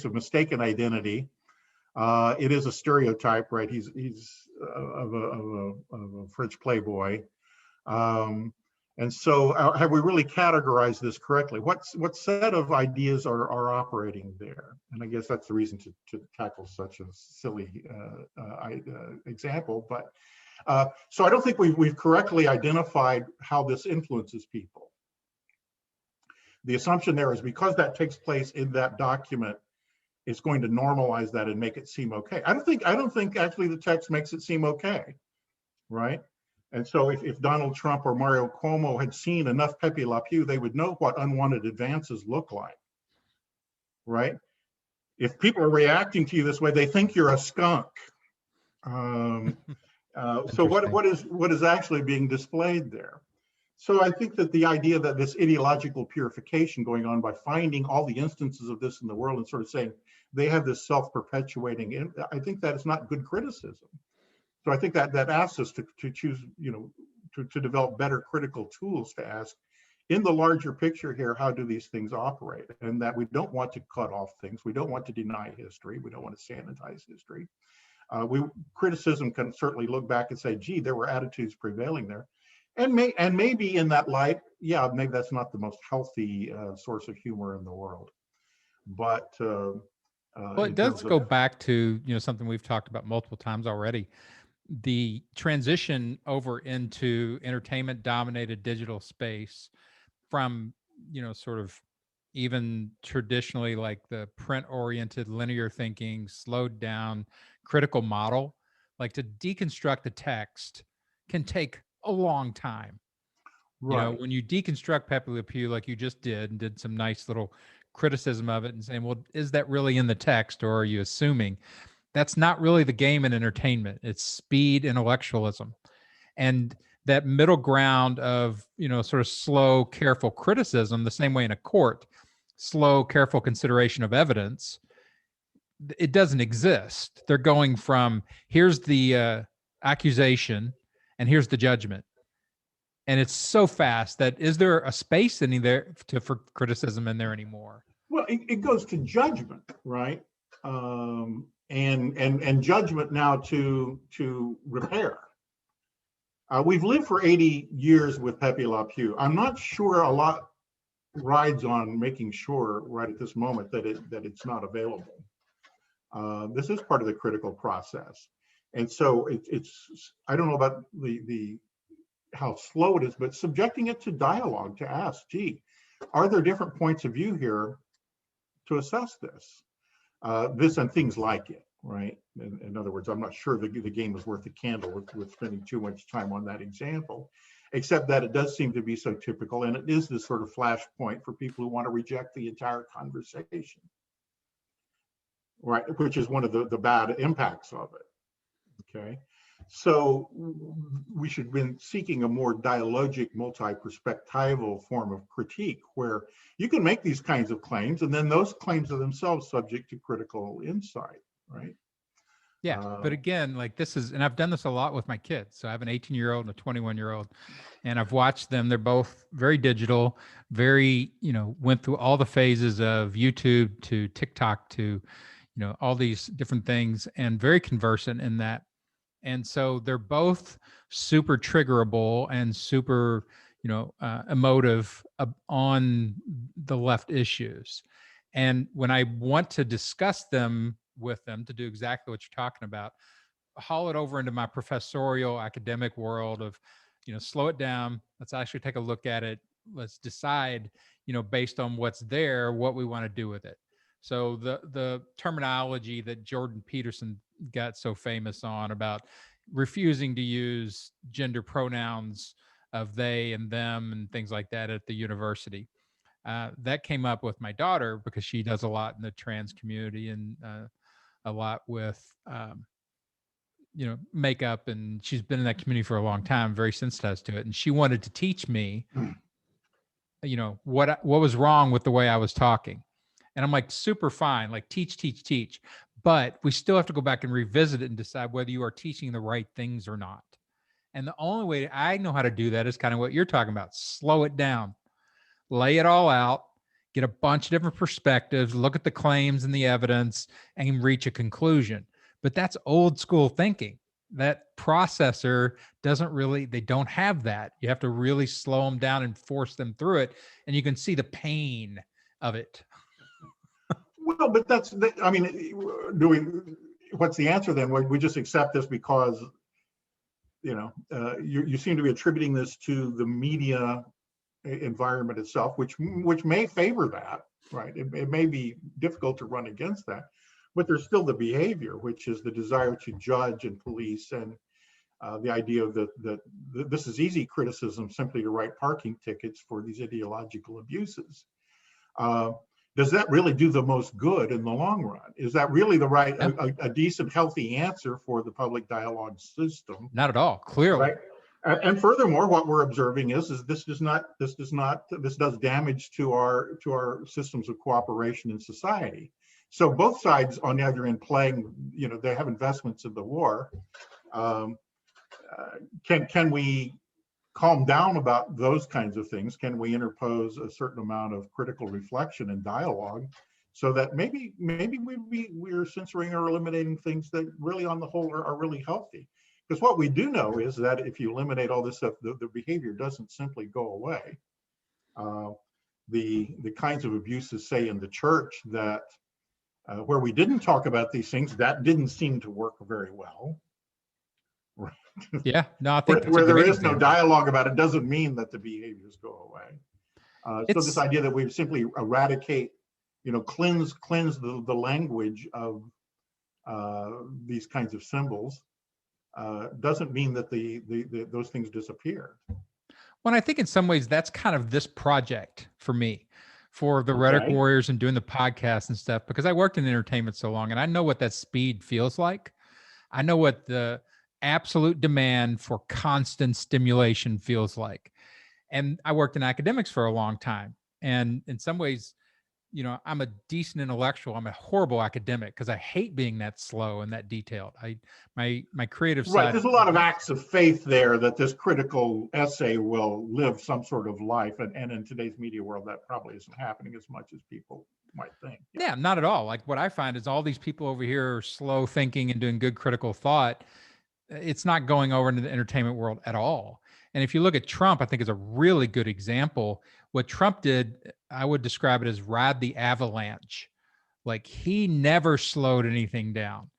of mistaken identity. It is a stereotype, right? He's of a French playboy, and so have we really categorized this correctly? What set of ideas are operating there? And I guess that's the reason to tackle such a silly example. But so I don't think we've correctly identified how this influences people. The assumption there is because that takes place in that document, it's going to normalize that and make it seem okay. I don't think actually the text makes it seem okay, right? And so if Donald Trump or Mario Cuomo had seen enough Pepe Le Pew, they would know what unwanted advances look like, right? If people are reacting to you this way, they think you're a skunk. So what is actually being displayed there? So I think that the idea that this ideological purification going on by finding all the instances of this in the world and sort of saying they have this self-perpetuating, I think that is not good criticism. So I think that asks us to choose, you know, to develop better critical tools to ask, in the larger picture here, how do these things operate? And that we don't want to cut off things. We don't want to deny history. We don't want to sanitize history. Criticism can certainly look back and say, gee, there were attitudes prevailing there. And maybe in that light, yeah, maybe that's not the most healthy source of humor in the world. But well, it does go back to, you know, something we've talked about multiple times already. The transition over into entertainment dominated digital space from, you know, sort of even traditionally like the print oriented linear thinking, slowed down critical model, like to deconstruct the text can take a long time. Right. You know, when you deconstruct Pepe Le Pew, like you just did, and did some nice little criticism of it and saying, well, is that really in the text or are you assuming? That's not really the game in entertainment. It's speed intellectualism. And that middle ground of, you know, sort of slow, careful criticism, the same way in a court, slow, careful consideration of evidence, it doesn't exist. They're going from here's the accusation and here's the judgment. And it's so fast that is there a space in there for criticism in there anymore? Well, it goes to judgment, right? And judgment now to repair. We've lived for 80 years with Pepe Le Pew. I'm not sure a lot rides on making sure right at this moment that it's not available. This is part of the critical process, and so it's I don't know about the how slow it is, but subjecting it to dialogue to ask, gee, are there different points of view here to assess this and things like it, right? In other words, I'm not sure the game is worth the candle with spending too much time on that example, except that it does seem to be so typical, and it is this sort of flashpoint for people who want to reject the entire conversation, right? Which is one of the bad impacts of it, okay? So we should have been seeking a more dialogic, multi-perspectival form of critique where you can make these kinds of claims and then those claims are themselves subject to critical insight, right? Yeah. But again, like this is, and I've done this a lot with my kids. So I have an 18-year-old and a 21-year-old, and I've watched them. They're both very digital, very, went through all the phases of YouTube to TikTok to, all these different things and very conversant in that. And so they're both super triggerable and super, emotive on the left issues. And when I want to discuss them with them to do exactly what you're talking about, haul it over into my professorial academic world of, slow it down. Let's actually take a look at it. Let's decide, based on what's there, what we want to do with it. So the terminology that Jordan Peterson got so famous on about refusing to use gender pronouns of they and them and things like that at the university. That came up with my daughter because she does a lot in the trans community and a lot with, makeup, and she's been in that community for a long time, very sensitized to it. And she wanted to teach me, what was wrong with the way I was talking. And I'm like, super fine, like teach. But we still have to go back and revisit it and decide whether you are teaching the right things or not. And the only way I know how to do that is kind of what you're talking about. Slow it down, lay it all out, get a bunch of different perspectives, look at the claims and the evidence, and reach a conclusion. But that's old school thinking. That processor they don't have that. You have to really slow them down and force them through it. And you can see the pain of it. Well, but what's the answer then? We just accept this because, you seem to be attributing this to the media environment itself, which may favor that, right? It may be difficult to run against that, but there's still the behavior, which is the desire to judge and police, and the idea of that this is easy criticism, simply to write parking tickets for these ideological abuses. Does that really do the most good in the long run? Is that really the right, a decent, healthy answer for the public dialogue system? Not at all, clearly. Right? And furthermore, what we're observing is this does damage to our systems of cooperation in society. So both sides on the other end playing, they have investments in the war. Can we calm down about those kinds of things? Can we interpose a certain amount of critical reflection and dialogue so that maybe we're censoring or eliminating things that really on the whole are really healthy? Because what we do know is that if you eliminate all this stuff, the behavior doesn't simply go away. The kinds of abuses, say in the church, that where we didn't talk about these things, that didn't seem to work very well. Right. Yeah, no, I think where there is no dialogue about it doesn't mean that the behaviors go away. So this idea that we simply eradicate, cleanse the language of these kinds of symbols doesn't mean that those things disappear. Well, I think in some ways that's kind of this project for me, for the Rhetoric Warriors and doing the podcast and stuff, because I worked in entertainment so long and I know what that speed feels like. I know what the absolute demand for constant stimulation feels like. And I worked in academics for a long time. And in some ways, I'm a decent intellectual. I'm a horrible academic because I hate being that slow and that detailed. My creative Right. side. There's a lot of acts of faith there that this critical essay will live some sort of life. And in today's media world, that probably isn't happening as much as people might think. Yeah, not at all. Like what I find is all these people over here are slow thinking and doing good critical thought. It's not going over into the entertainment world at all. And if you look at Trump, I think is a really good example. What Trump did, I would describe it as ride the avalanche. Like he never slowed anything down.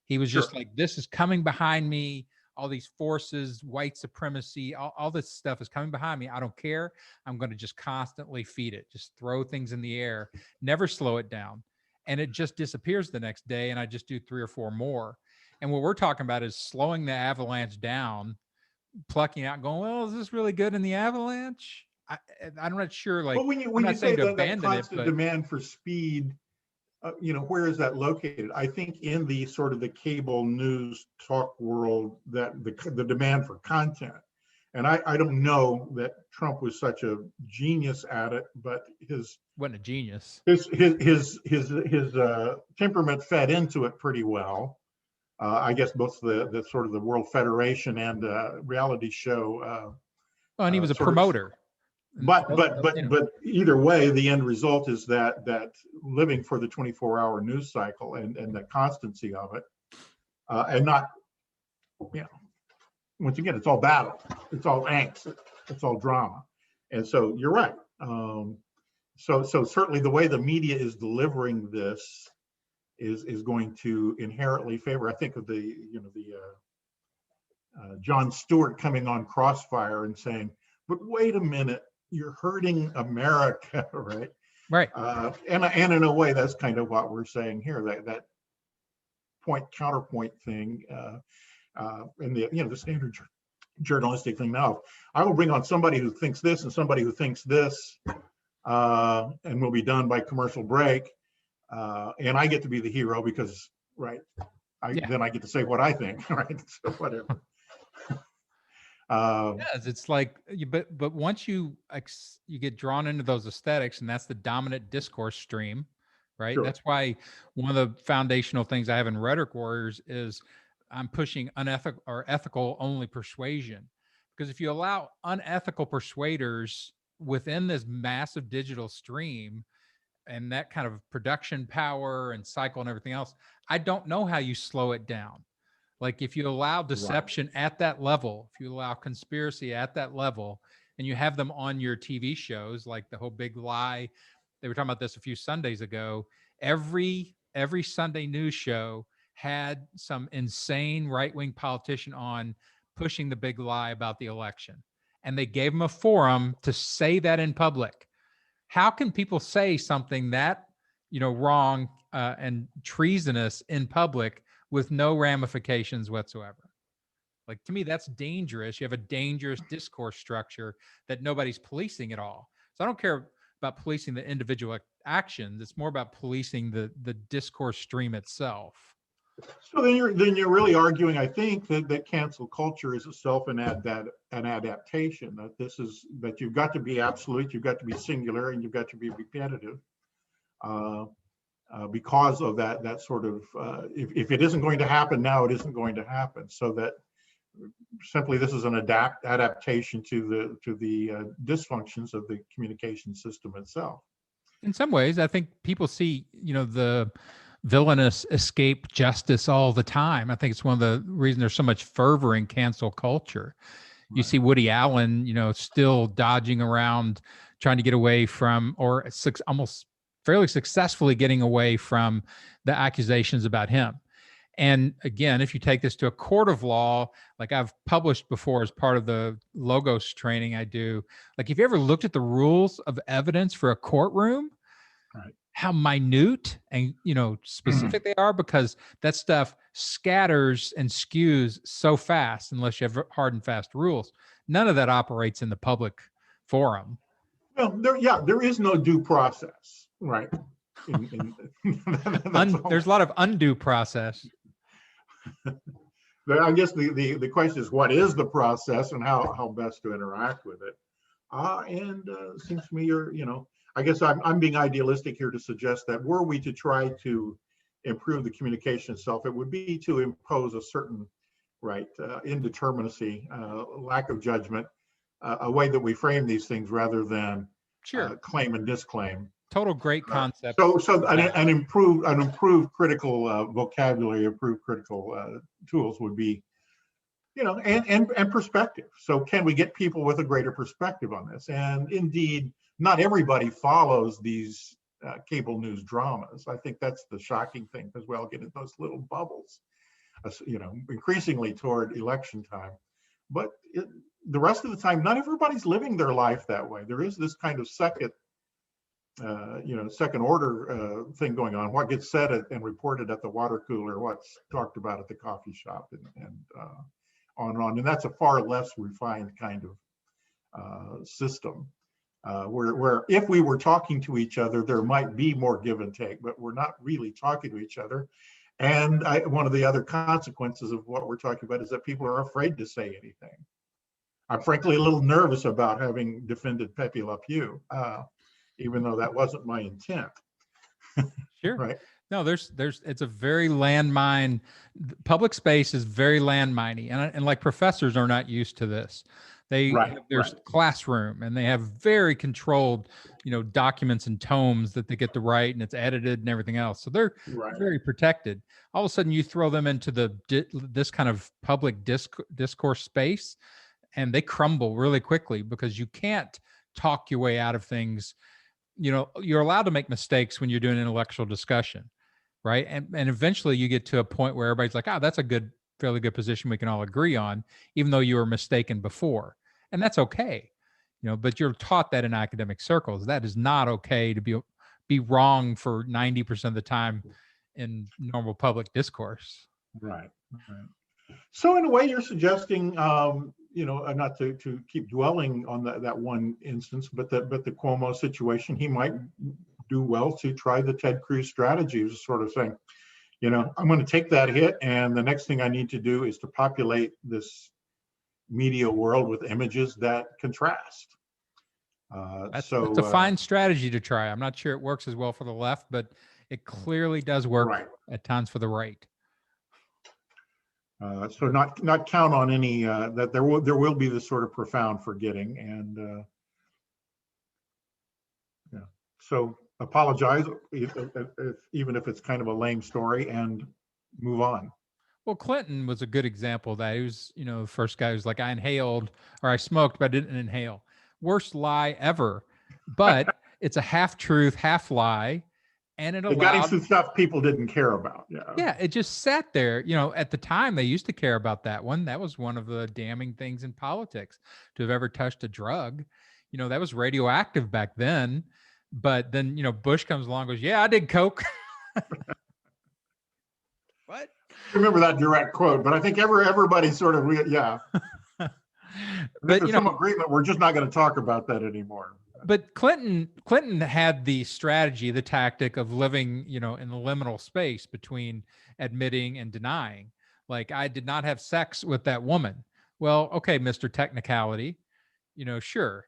He was Sure. just like, this is coming behind me. All these forces, white supremacy, all this stuff is coming behind me. I don't care. I'm going to just constantly feed it, just throw things in the air, never slow it down. And it just disappears the next day. And I just do 3 or 4 more. And what we're talking about is slowing the avalanche down, plucking out, going, well, is this really good in the avalanche? I'm not sure. Like, But when I'm you not saying say to that abandon it, constant but demand for speed, where is that located? I think in the sort of the cable news talk world, that the demand for content. And I don't know that Trump was such a genius at it, but wasn't a genius. his temperament fed into it pretty well. I guess both the sort of the World Federation and reality show. Well, and he was a Sort of, promoter. but either way, the end result is that living for the 24-hour news cycle and the constancy of it, and not, once again, it's all battle, it's all angst, it's all drama, and so you're right. So certainly the way the media is delivering this is going to inherently favor. I think of the Jon Stewart coming on Crossfire and saying, "But wait a minute, you're hurting America," right? Right. And in a way, that's kind of what we're saying here. That point counterpoint thing, and the standard journalistic thing. Now, I will bring on somebody who thinks this and somebody who thinks this, and we'll be done by commercial break. And I get to be the hero because, right, then I get to say what I think, right? So whatever. Yes, it's like, but once you get drawn into those aesthetics, and that's the dominant discourse stream, right? Sure. That's why one of the foundational things I have in Rhetoric Warriors is I'm pushing unethical or ethical only persuasion, because if you allow unethical persuaders within this massive digital stream and that kind of production power and cycle and everything else, I don't know how you slow it down. Like if you allow deception at that level, if you allow conspiracy at that level, and you have them on your TV shows, like the whole Big Lie, they were talking about this a few Sundays ago. Every Sunday news show had some insane right-wing politician on pushing the big lie about the election, and they gave them a forum to say that in public. How can people say something that wrong and treasonous in public with no ramifications whatsoever? Like, to me, that's dangerous. You have a dangerous discourse structure that nobody's policing at all. So I don't care about policing the individual actions. It's more about policing the discourse stream itself. So then you're really arguing, I think, that cancel culture is itself an adaptation. That you've got to be absolute, you've got to be singular, and you've got to be repetitive. Because of that sort of, if it isn't going to happen now, it isn't going to happen. So that simply this is an adaptation to the dysfunctions of the communication system itself. In some ways, I think people see, the villainous escape justice all the time. I think it's one of the reasons there's so much fervor in cancel culture. You see Woody Allen, still dodging around, trying to get away from, or almost fairly successfully getting away from the accusations about him. And again, if you take this to a court of law, like I've published before as part of the Logos training I do, like if you ever looked at the rules of evidence for a courtroom, right, how minute and specific they are, because that stuff scatters and skews so fast unless you have hard and fast rules. None of that operates in the public forum. Well, there is no due process, right? There's a lot of undue process. I guess the question is, what is the process and how best to interact with it? And it seems to me I guess I'm being idealistic here to suggest that were we to try to improve the communication itself, it would be to impose a certain indeterminacy, lack of judgment, a way that we frame these things rather than Sure. claim and disclaim. Total great concept. So an improved critical vocabulary, improved critical tools would be, and perspective. So can we get people with a greater perspective on this? And indeed, not everybody follows these cable news dramas. I think that's the shocking thing, because we all get in those little bubbles, increasingly toward election time. But the rest of the time, not everybody's living their life that way. There is this kind of second order thing going on. What gets said and reported at the water cooler, what's talked about at the coffee shop, and on and on. And that's a far less refined kind of system. Where if we were talking to each other, there might be more give and take, but we're not really talking to each other. And one of the other consequences of what we're talking about is that people are afraid to say anything. I'm frankly a little nervous about having defended Pepe Le Pew, even though that wasn't my intent. Sure. Right. No, it's a very landmine. Public space is very landminey, and like professors are not used to this. They have their classroom, and they have very controlled, documents and tomes that they get to write, and it's edited and everything else. So they're very protected. All of a sudden, you throw them into this kind of public discourse space, and they crumble really quickly because you can't talk your way out of things. You're allowed to make mistakes when you're doing intellectual discussion, right? And eventually you get to a point where everybody's like, oh, that's a fairly good position we can all agree on, even though you were mistaken before. And that's okay. But you're taught that in academic circles. That is not okay to be wrong for 90% of the time in normal public discourse. Right. So in a way, you're suggesting, not to keep dwelling on that one instance, but the Cuomo situation, he might do well to try the Ted Cruz strategy of sort of saying, I'm going to take that hit, and the next thing I need to do is to populate this media world with images that contrast. That's a fine strategy to try. I'm not sure it works as well for the left, but it clearly does work at times for the right. So not count on any that there will be this sort of profound forgetting, and so apologize even if it's kind of a lame story, and move on. Well, Clinton was a good example of that. He was, the first guy who's like, I inhaled or I smoked, but I didn't inhale. Worst lie ever. But it's a half truth, half lie. And it got into stuff people didn't care about. Yeah, it just sat there. At the time, they used to care about that one. That was one of the damning things in politics, to have ever touched a drug. That was radioactive back then. But then, Bush comes along and goes, yeah, I did coke. What? I remember that direct quote, but I think everybody sort of, But there's some agreement. We're just not going to talk about that anymore. But Clinton had the strategy, the tactic of living, in the liminal space between admitting and denying. Like, I did not have sex with that woman. Well, okay, Mr. Technicality, sure.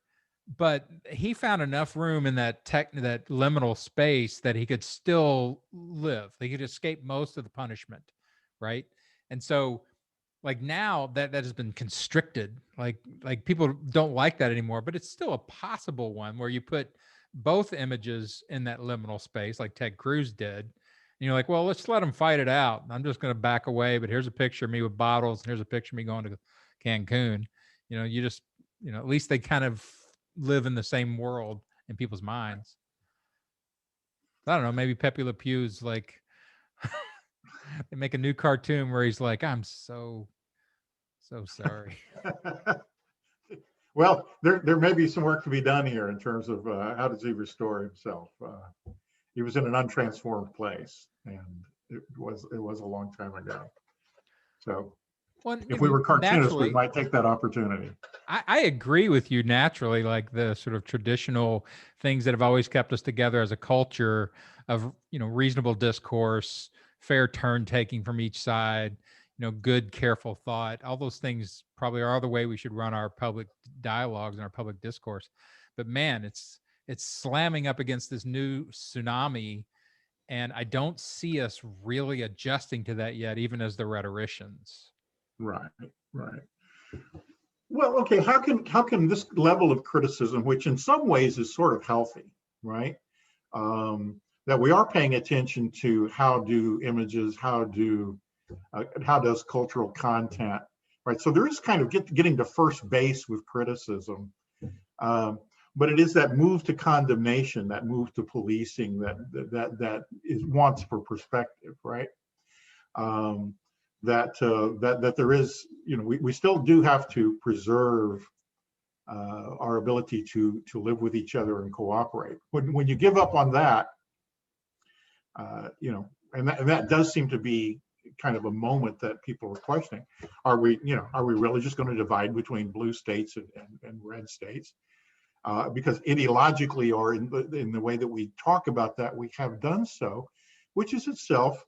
But he found enough room in that liminal space that he could still live. He could escape most of the punishment, right? And so, like, now that has been constricted, like people don't like that anymore, but it's still a possible one where you put both images in that liminal space, like Ted Cruz did. And you're like, well, let's let them fight it out. I'm just going to back away, but here's a picture of me with bottles, and here's a picture of me going to Cancun. You just, at least they kind of live in the same world in people's minds. I don't know, maybe Pepe Le Pew's like, they make a new cartoon where he's like, I'm so sorry. Well, there may be some work to be done here in terms of how does he restore himself. He was in an untransformed place, and it was a long time ago. So if we were cartoonists, we might take that opportunity. I agree with you naturally, like the sort of traditional things that have always kept us together as a culture of, reasonable discourse, fair turn taking from each side, good, careful thought. All those things probably are the way we should run our public dialogues and our public discourse. But man, it's it's slamming up against this new tsunami. And I don't see us really adjusting to that yet, even as the rhetoricians. Right, right. Well, okay, how can this level of criticism, which in some ways is sort of healthy, right? That we are paying attention to how do images, how does cultural content, right? So there is kind of getting to first base with criticism, but it is that move to condemnation, that move to policing, that wants for perspective, right? That there is, we still do have to preserve our ability to live with each other and cooperate. When you give up on that, and that does seem to be kind of a moment that people are questioning. Are we really just going to divide between blue states and red states? Because ideologically, or in the way that we talk about that, we have done so, which is itself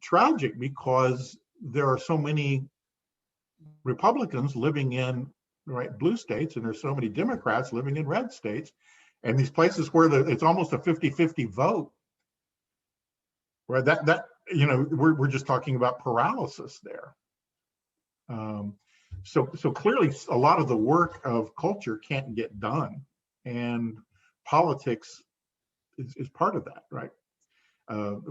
tragic, because there are so many Republicans living in blue states, and there's so many Democrats living in red states, and these places where it's almost a 50-50 vote, where we're just talking about paralysis there. So clearly a lot of the work of culture can't get done, and politics is part of that, right?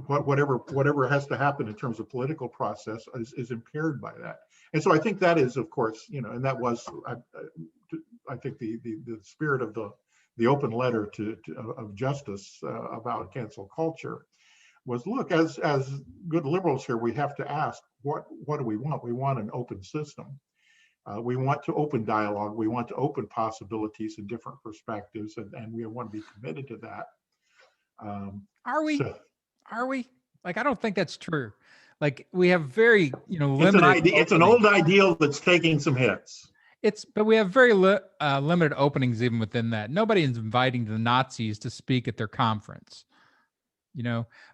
Whatever has to happen in terms of political process is impaired by that. And so I think that is, of course, and that was, I think the spirit of the open letter of Justice about cancel culture was, look, as good liberals here, we have to ask, what do we want? We want an open system. We want to open dialogue. We want to open possibilities and different perspectives, and we want to be committed to that. Are we? Are we? Like, I don't think that's true. Like, we have very, limited. It's an old ideal that's taking some hits. But we have very limited openings even within that. Nobody is inviting the Nazis to speak at their conference.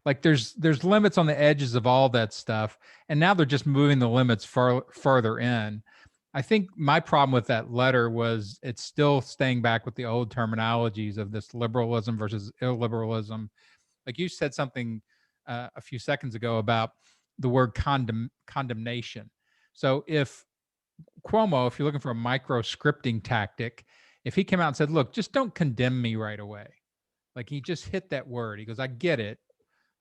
Like there's limits on the edges of all that stuff, and now they're just moving the limits further in. I think my problem with that letter was it's still staying back with the old terminologies of this liberalism versus illiberalism. Like you said something a few seconds ago about the word condemnation. So if Cuomo, if you're looking for a micro scripting tactic, if he came out and said, look, just don't condemn me right away. Like he just hit that word. He goes, I get it.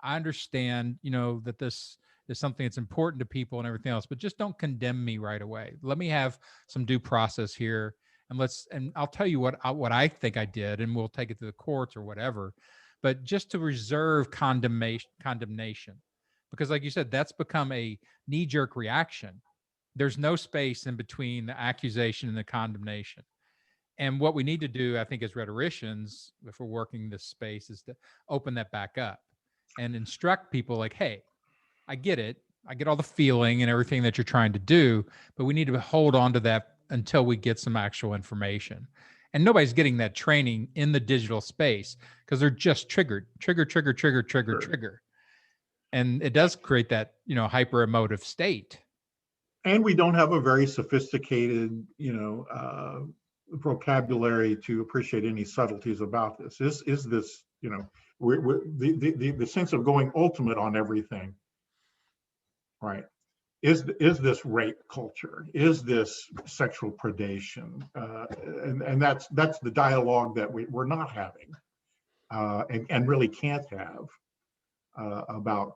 I understand, that this is something that's important to people and everything else, but just don't condemn me right away. Let me have some due process here. And I'll tell you what I think I did, and we'll take it to the courts or whatever. But just to reserve condemnation, because like you said, that's become a knee-jerk reaction. There's no space in between the accusation and the condemnation. And what we need to do, I think, as rhetoricians, if we're working this space, is to open that back up and instruct people like, hey, I get it. I get all the feeling and everything that you're trying to do, but we need to hold on to that until we get some actual information. And nobody's getting that training in the digital space because they're just trigger. And it does create that, hyper emotive state. And we don't have a very sophisticated, vocabulary to appreciate any subtleties about this. Is this, the sense of going ultimate on everything, right? Is this rape culture? Is this sexual predation? And that's the dialogue that we're not having, and really can't have about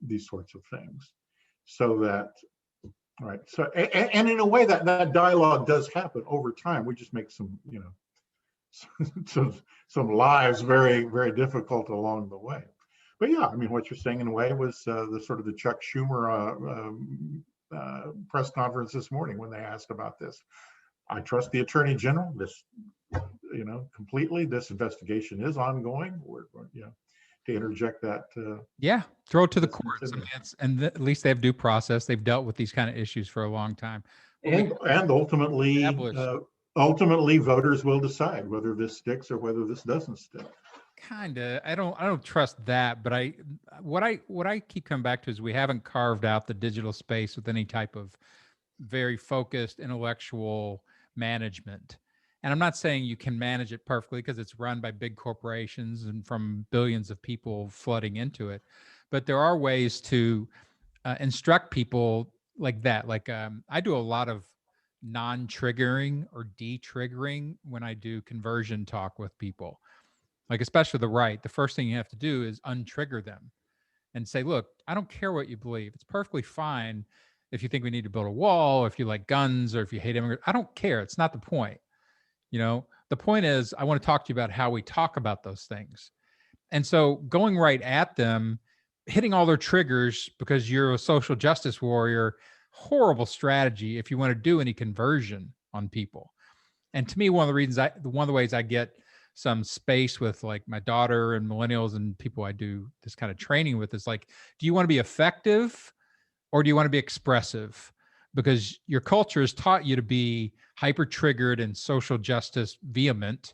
these sorts of things. So that, right. So, and in a way that dialogue does happen over time. We just make some, some lives very, very difficult along the way. But yeah, I mean, what you're saying in a way was the sort of the Chuck Schumer press conference this morning when they asked about this. I trust the Attorney General. This, completely. This investigation is ongoing. We're to interject that. Throw it to the courts. I mean, at least they have due process. They've dealt with these kind of issues for a long time. And ultimately, voters will decide whether this sticks or whether this doesn't stick. Kinda. I don't trust that, but what I keep coming back to is we haven't carved out the digital space with any type of very focused intellectual management. And I'm not saying you can manage it perfectly because it's run by big corporations and from billions of people flooding into it. But there are ways to instruct people like that. Like I do a lot of non-triggering or de-triggering when I do conversion talk with people, like especially the right. The first thing you have to do is untrigger them and say, look, I don't care what you believe. It's perfectly fine if you think we need to build a wall, if you like guns, or if you hate immigrants. I don't care. It's not the point. The point is, I want to talk to you about how we talk about those things. And so going right at them, hitting all their triggers because you're a social justice warrior, horrible strategy if you want to do any conversion on people. And to me, one of the ways I get some space with like my daughter and millennials and people I do this kind of training with is like, do you want to be effective or do you want to be expressive? Because your culture has taught you to be hyper triggered and social justice vehement,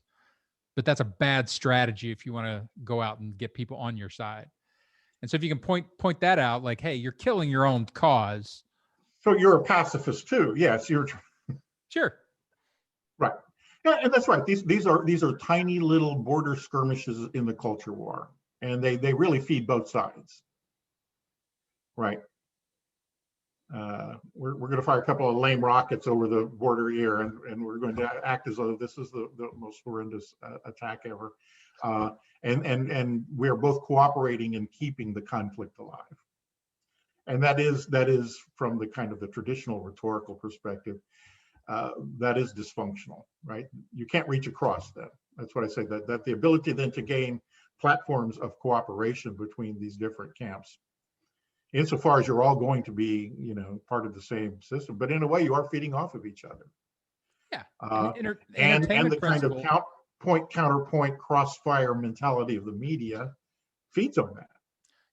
but that's a bad strategy if you want to go out and get people on your side. And so if you can point that out, like, hey, you're killing your own cause. So you're a pacifist too. Yes, you're Sure. right. Yeah, and that's right. These are tiny little border skirmishes in the culture war, and they really feed both sides. Right. We're going to fire a couple of lame rockets over the border here, and we're going to act as though this is the most horrendous attack ever. And we're both cooperating in keeping the conflict alive. And that is from the kind of the traditional rhetorical perspective, that is dysfunctional, right? You can't reach across that. That's what I say, that the ability then to gain platforms of cooperation between these different camps, insofar as you're all going to be, part of the same system, but in a way you are feeding off of each other. Yeah. And Entertainment the kind of principle. counterpoint crossfire mentality of the media feeds on that.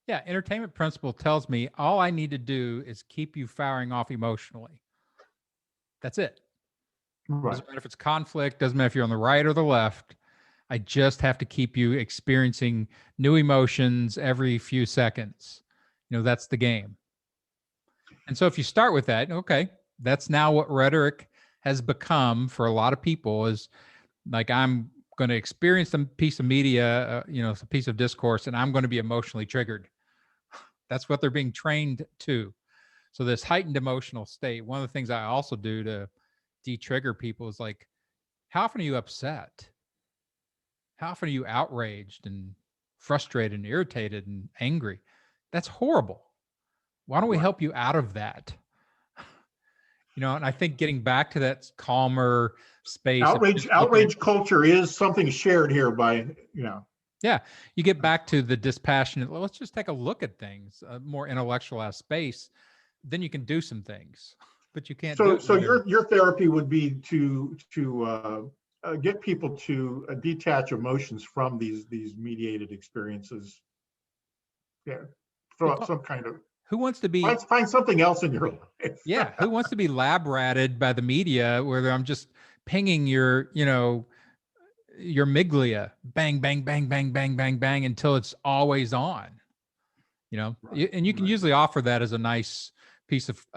Yeah. Entertainment principle tells me all I need to do is keep you firing off emotionally. That's it. Right. Doesn't matter if it's conflict, doesn't matter if you're on the right or the left. I just have to keep you experiencing new emotions every few seconds. That's the game. And so if you start with that, okay, that's now what rhetoric has become for a lot of people is like, I'm going to experience some piece of media, some piece of discourse, and I'm going to be emotionally triggered. That's what they're being trained to. So this heightened emotional state, one of the things I also do to de-trigger people is like, how often are you upset? How often are you outraged and frustrated and irritated and angry? That's horrible. Why don't we help you out of that? And I think getting back to that calmer space. Outrage culture is something shared here by, Yeah, you get back to the dispassionate, let's just take a look at things, a more intellectualized space, then you can do some things, but you can't do it. So your therapy would be to get people to detach emotions from these mediated experiences. Yeah, throw out some kind of, who wants to be find something else in your life. Yeah, who wants to be lab ratted by the media where I'm just pinging your miglia, bang, bang, bang, bang, bang, bang, bang, until it's always on, and you can usually offer that as a nice piece of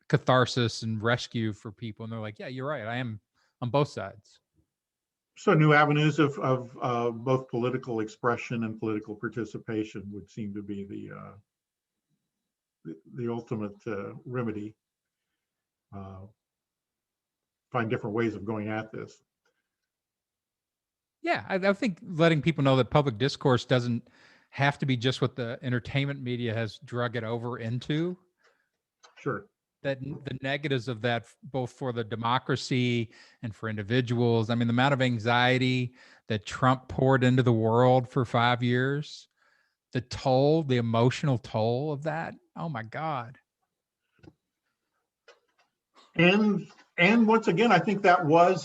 catharsis and rescue for people. And they're like, yeah, you're right. I am on both sides. So new avenues of both political expression and political participation would seem to be the ultimate remedy. Find different ways of going at this. Yeah, I think letting people know that public discourse doesn't have to be just what the entertainment media has drug it over into. Sure. That the negatives of that, both for the democracy and for individuals. I mean, the amount of anxiety that Trump poured into the world for 5 years, the emotional toll of that. Oh my God. And once again, I think that was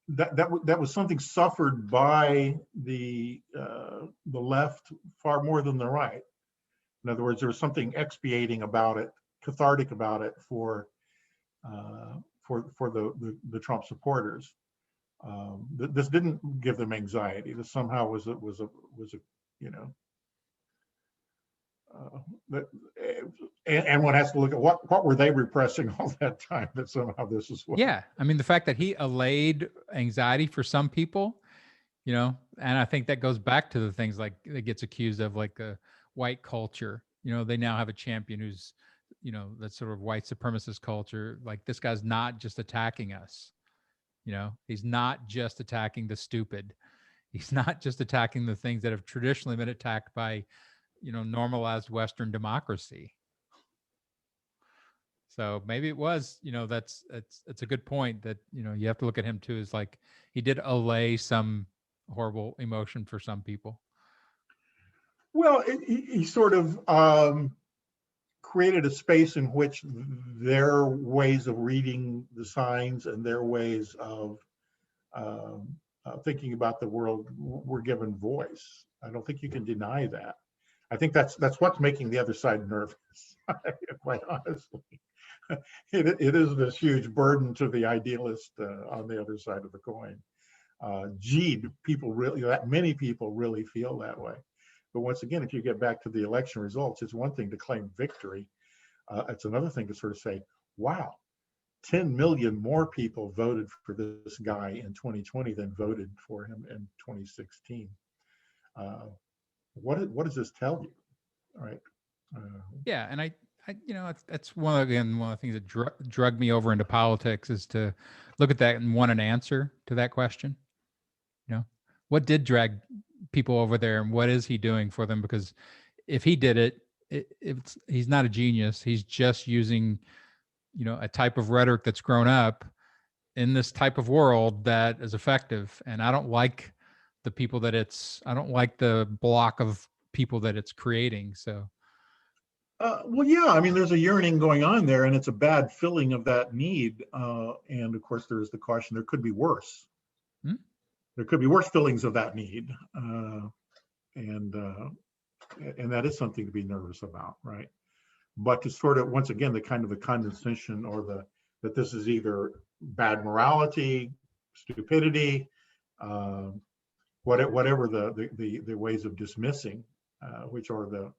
that was something suffered by the left far more than the right. In other words, there was something expiating about it, cathartic about it for the Trump supporters. This didn't give them anxiety. This somehow was a that, and one has to look at what were they repressing all that time that somehow this is what. Yeah. I mean, the fact that he allayed anxiety for some people, and I think that goes back to the things like that gets accused of, like a white culture. They now have a champion who's, that sort of white supremacist culture. Like, this guy's not just attacking us. He's not just attacking the stupid. He's not just attacking the things that have traditionally been attacked by, normalized Western democracy. So maybe it was, it's a good point that, you have to look at him too, as like he did allay some horrible emotion for some people. Well, he sort of created a space in which their ways of reading the signs and their ways of thinking about the world were given voice. I don't think you can deny that. I think that's what's making the other side nervous, quite honestly. It is this huge burden to the idealist on the other side of the coin. Many people really feel that way. But once again, if you get back to the election results, it's one thing to claim victory. It's another thing to sort of say, wow, 10 million more people voted for this guy in 2020 than voted for him in 2016. What does this tell you? All right. Yeah. And I that's one of the things that drug me over into politics, is to look at that and want an answer to that question. What did drag people over there, and what is he doing for them? Because if he did he's not a genius. He's just using, a type of rhetoric that's grown up in this type of world that is effective. And I don't like I don't like the block of people that it's creating. So. Well, yeah, I mean, there's a yearning going on there, and it's a bad filling of that need. And of course, there's the caution, there could be worse. Hmm? There could be worse fillings of that need. And that is something to be nervous about, right? But to sort of, once again, the kind of the condescension, or that this is either bad morality, stupidity, whatever the ways of dismissing, which are the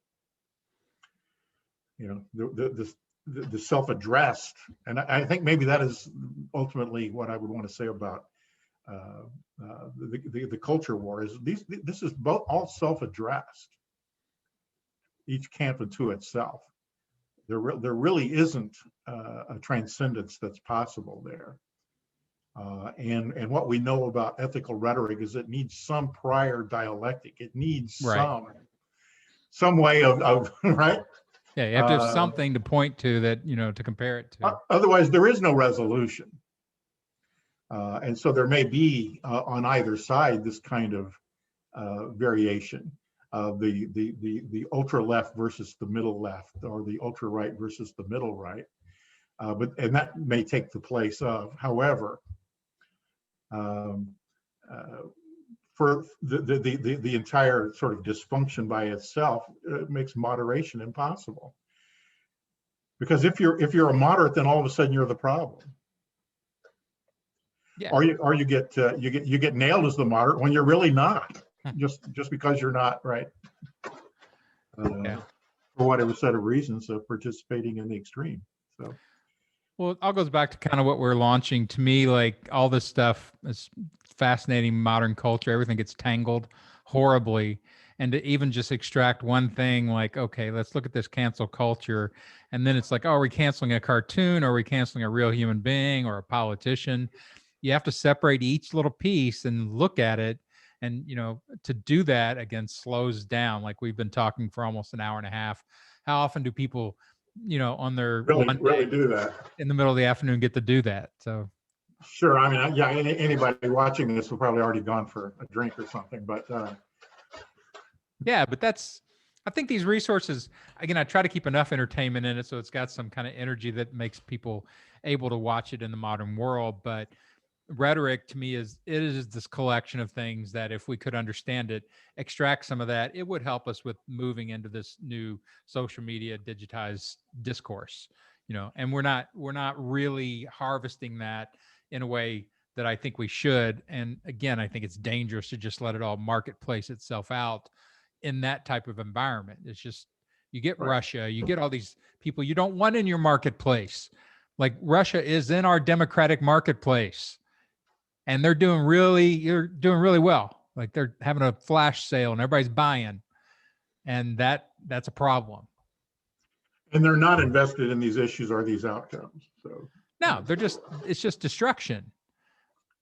self-addressed. And I think maybe that is ultimately what I would want to say about the culture war, is this is both all self-addressed, each camp unto itself. There really isn't a transcendence that's possible there. And what we know about ethical rhetoric is it needs some prior dialectic. It needs some way of right. Yeah, you have to have something to point to that, to compare it to. Otherwise, there is no resolution. And so there may be on either side this kind of variation of the ultra left versus the middle left, or the ultra right versus the middle right. And that may take the place of, however, for the entire sort of dysfunction by itself, it makes moderation impossible. Because if you're a moderate, then all of a sudden you're the problem. Yeah. Or you get nailed as the moderate when you're really not, just because you're not right. For whatever set of reasons of participating in the extreme. So. Well, it all goes back to kind of what we're launching. To me, like, all this stuff is fascinating. Modern culture, everything gets tangled horribly. And to even just extract one thing, like, okay, let's look at this cancel culture. And then it's like, oh, are we canceling a cartoon? Or are we canceling a real human being or a politician? You have to separate each little piece and look at it. And, to do that, again, slows down. Like we've been talking for almost an hour and a half. How often do people, on their really do that in the middle of the afternoon get to do that? So sure. I mean, yeah, anybody watching this will probably already gone for a drink or something, but yeah, but I think these resources, again, I try to keep enough entertainment in it so it's got some kind of energy that makes people able to watch it in the modern world. But rhetoric, to me, it is this collection of things that, if we could understand it, extract some of that, it would help us with moving into this new social media digitized discourse, and we're not really harvesting that in a way that I think we should. And again, I think it's dangerous to just let it all marketplace itself out in that type of environment. It's just, You get Right. Russia, you get all these people you don't want in your marketplace. Like Russia is in our democratic marketplace, and you're doing really well. Like they're having a flash sale and everybody's buying, and that's a problem. And they're not invested in these issues or these outcomes. So No, it's just destruction,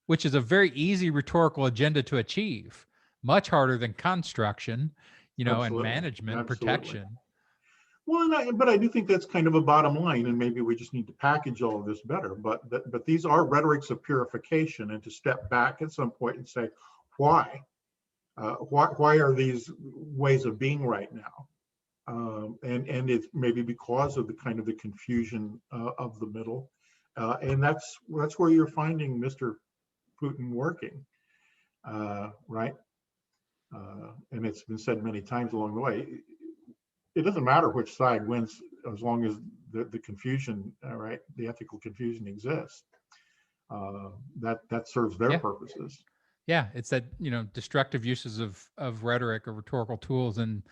which is a very easy rhetorical agenda to achieve, much harder than construction, and absolutely. management, Absolutely. protection. Well, but I do think that's kind of a bottom line, and maybe we just need to package all of this better. But these are rhetorics of purification, and to step back at some point and say, why? Why are these ways of being right now? And it's maybe because of the kind of the confusion of the middle, and that's where you're finding Mr. Putin working, right? And it's been said many times along the way. It doesn't matter which side wins as long as the confusion, right? The ethical confusion exists. That serves their purposes. Yeah, it's that destructive uses of rhetoric or rhetorical tools, and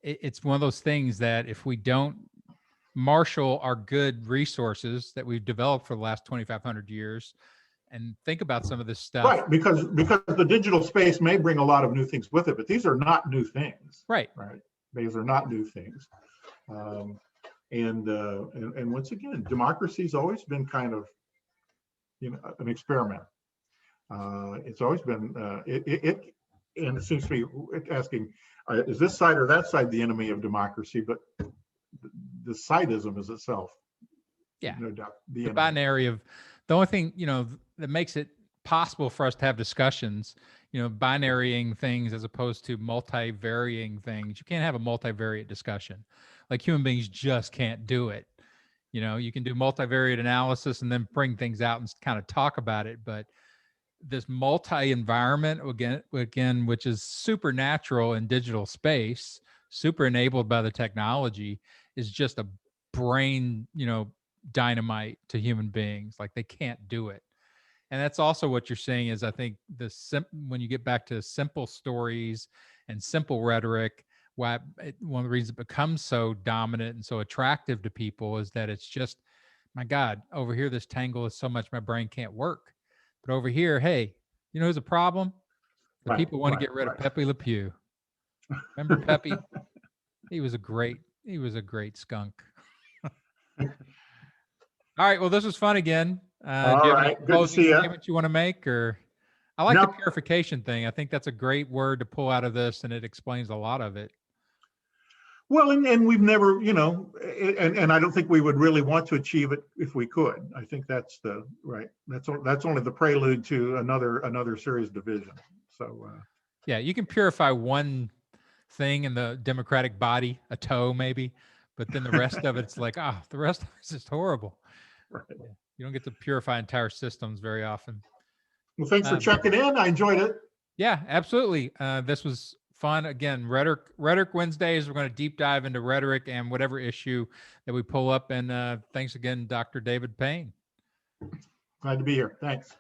it's one of those things that if we don't marshal our good resources that we've developed for the last 2,500 years, and think about some of this stuff, right? Because the digital space may bring a lot of new things with it, but these are not new things, right? These are not new things. And once again, democracy's always been kind of, an experiment. It's always been, and it seems to be asking, is this side or that side the enemy of democracy? But the sidism is itself, no doubt, the binary of the only thing, that makes it possible for us to have discussions, binarying things as opposed to multivarying things. You can't have a multivariate discussion. Like human beings just can't do it. You can do multivariate analysis and then bring things out and kind of talk about it. But this multi-environment, again, which is supernatural in digital space, super enabled by the technology, is just a brain, dynamite to human beings. Like they can't do it. And that's also what you're saying is, I think when you get back to simple stories and simple rhetoric, one of the reasons it becomes so dominant and so attractive to people is that it's just, my God, over here, this tangle is so much my brain can't work. But over here, hey, who's a problem? The people want to get rid of Pepe Le Pew. Remember Pepe? He was a great skunk. All right. Well, this was fun again. All right. Good to see you. Statement you want to make, or I like the purification thing. I think that's a great word to pull out of this, and it explains a lot of it. Well, and we've never, and I don't think we would really want to achieve it if we could. I think that's that's only the prelude to another serious division. So yeah, you can purify one thing in the democratic body, a toe maybe, but then the rest of it's like, the rest of it's just horrible. Right. Yeah. You don't get to purify entire systems very often. Well, thanks for checking in. I enjoyed it. Yeah, absolutely. This was fun. Again, Rhetoric Wednesdays, we're going to deep dive into rhetoric and whatever issue that we pull up. And thanks again, Dr. David Payne. Glad to be here. Thanks.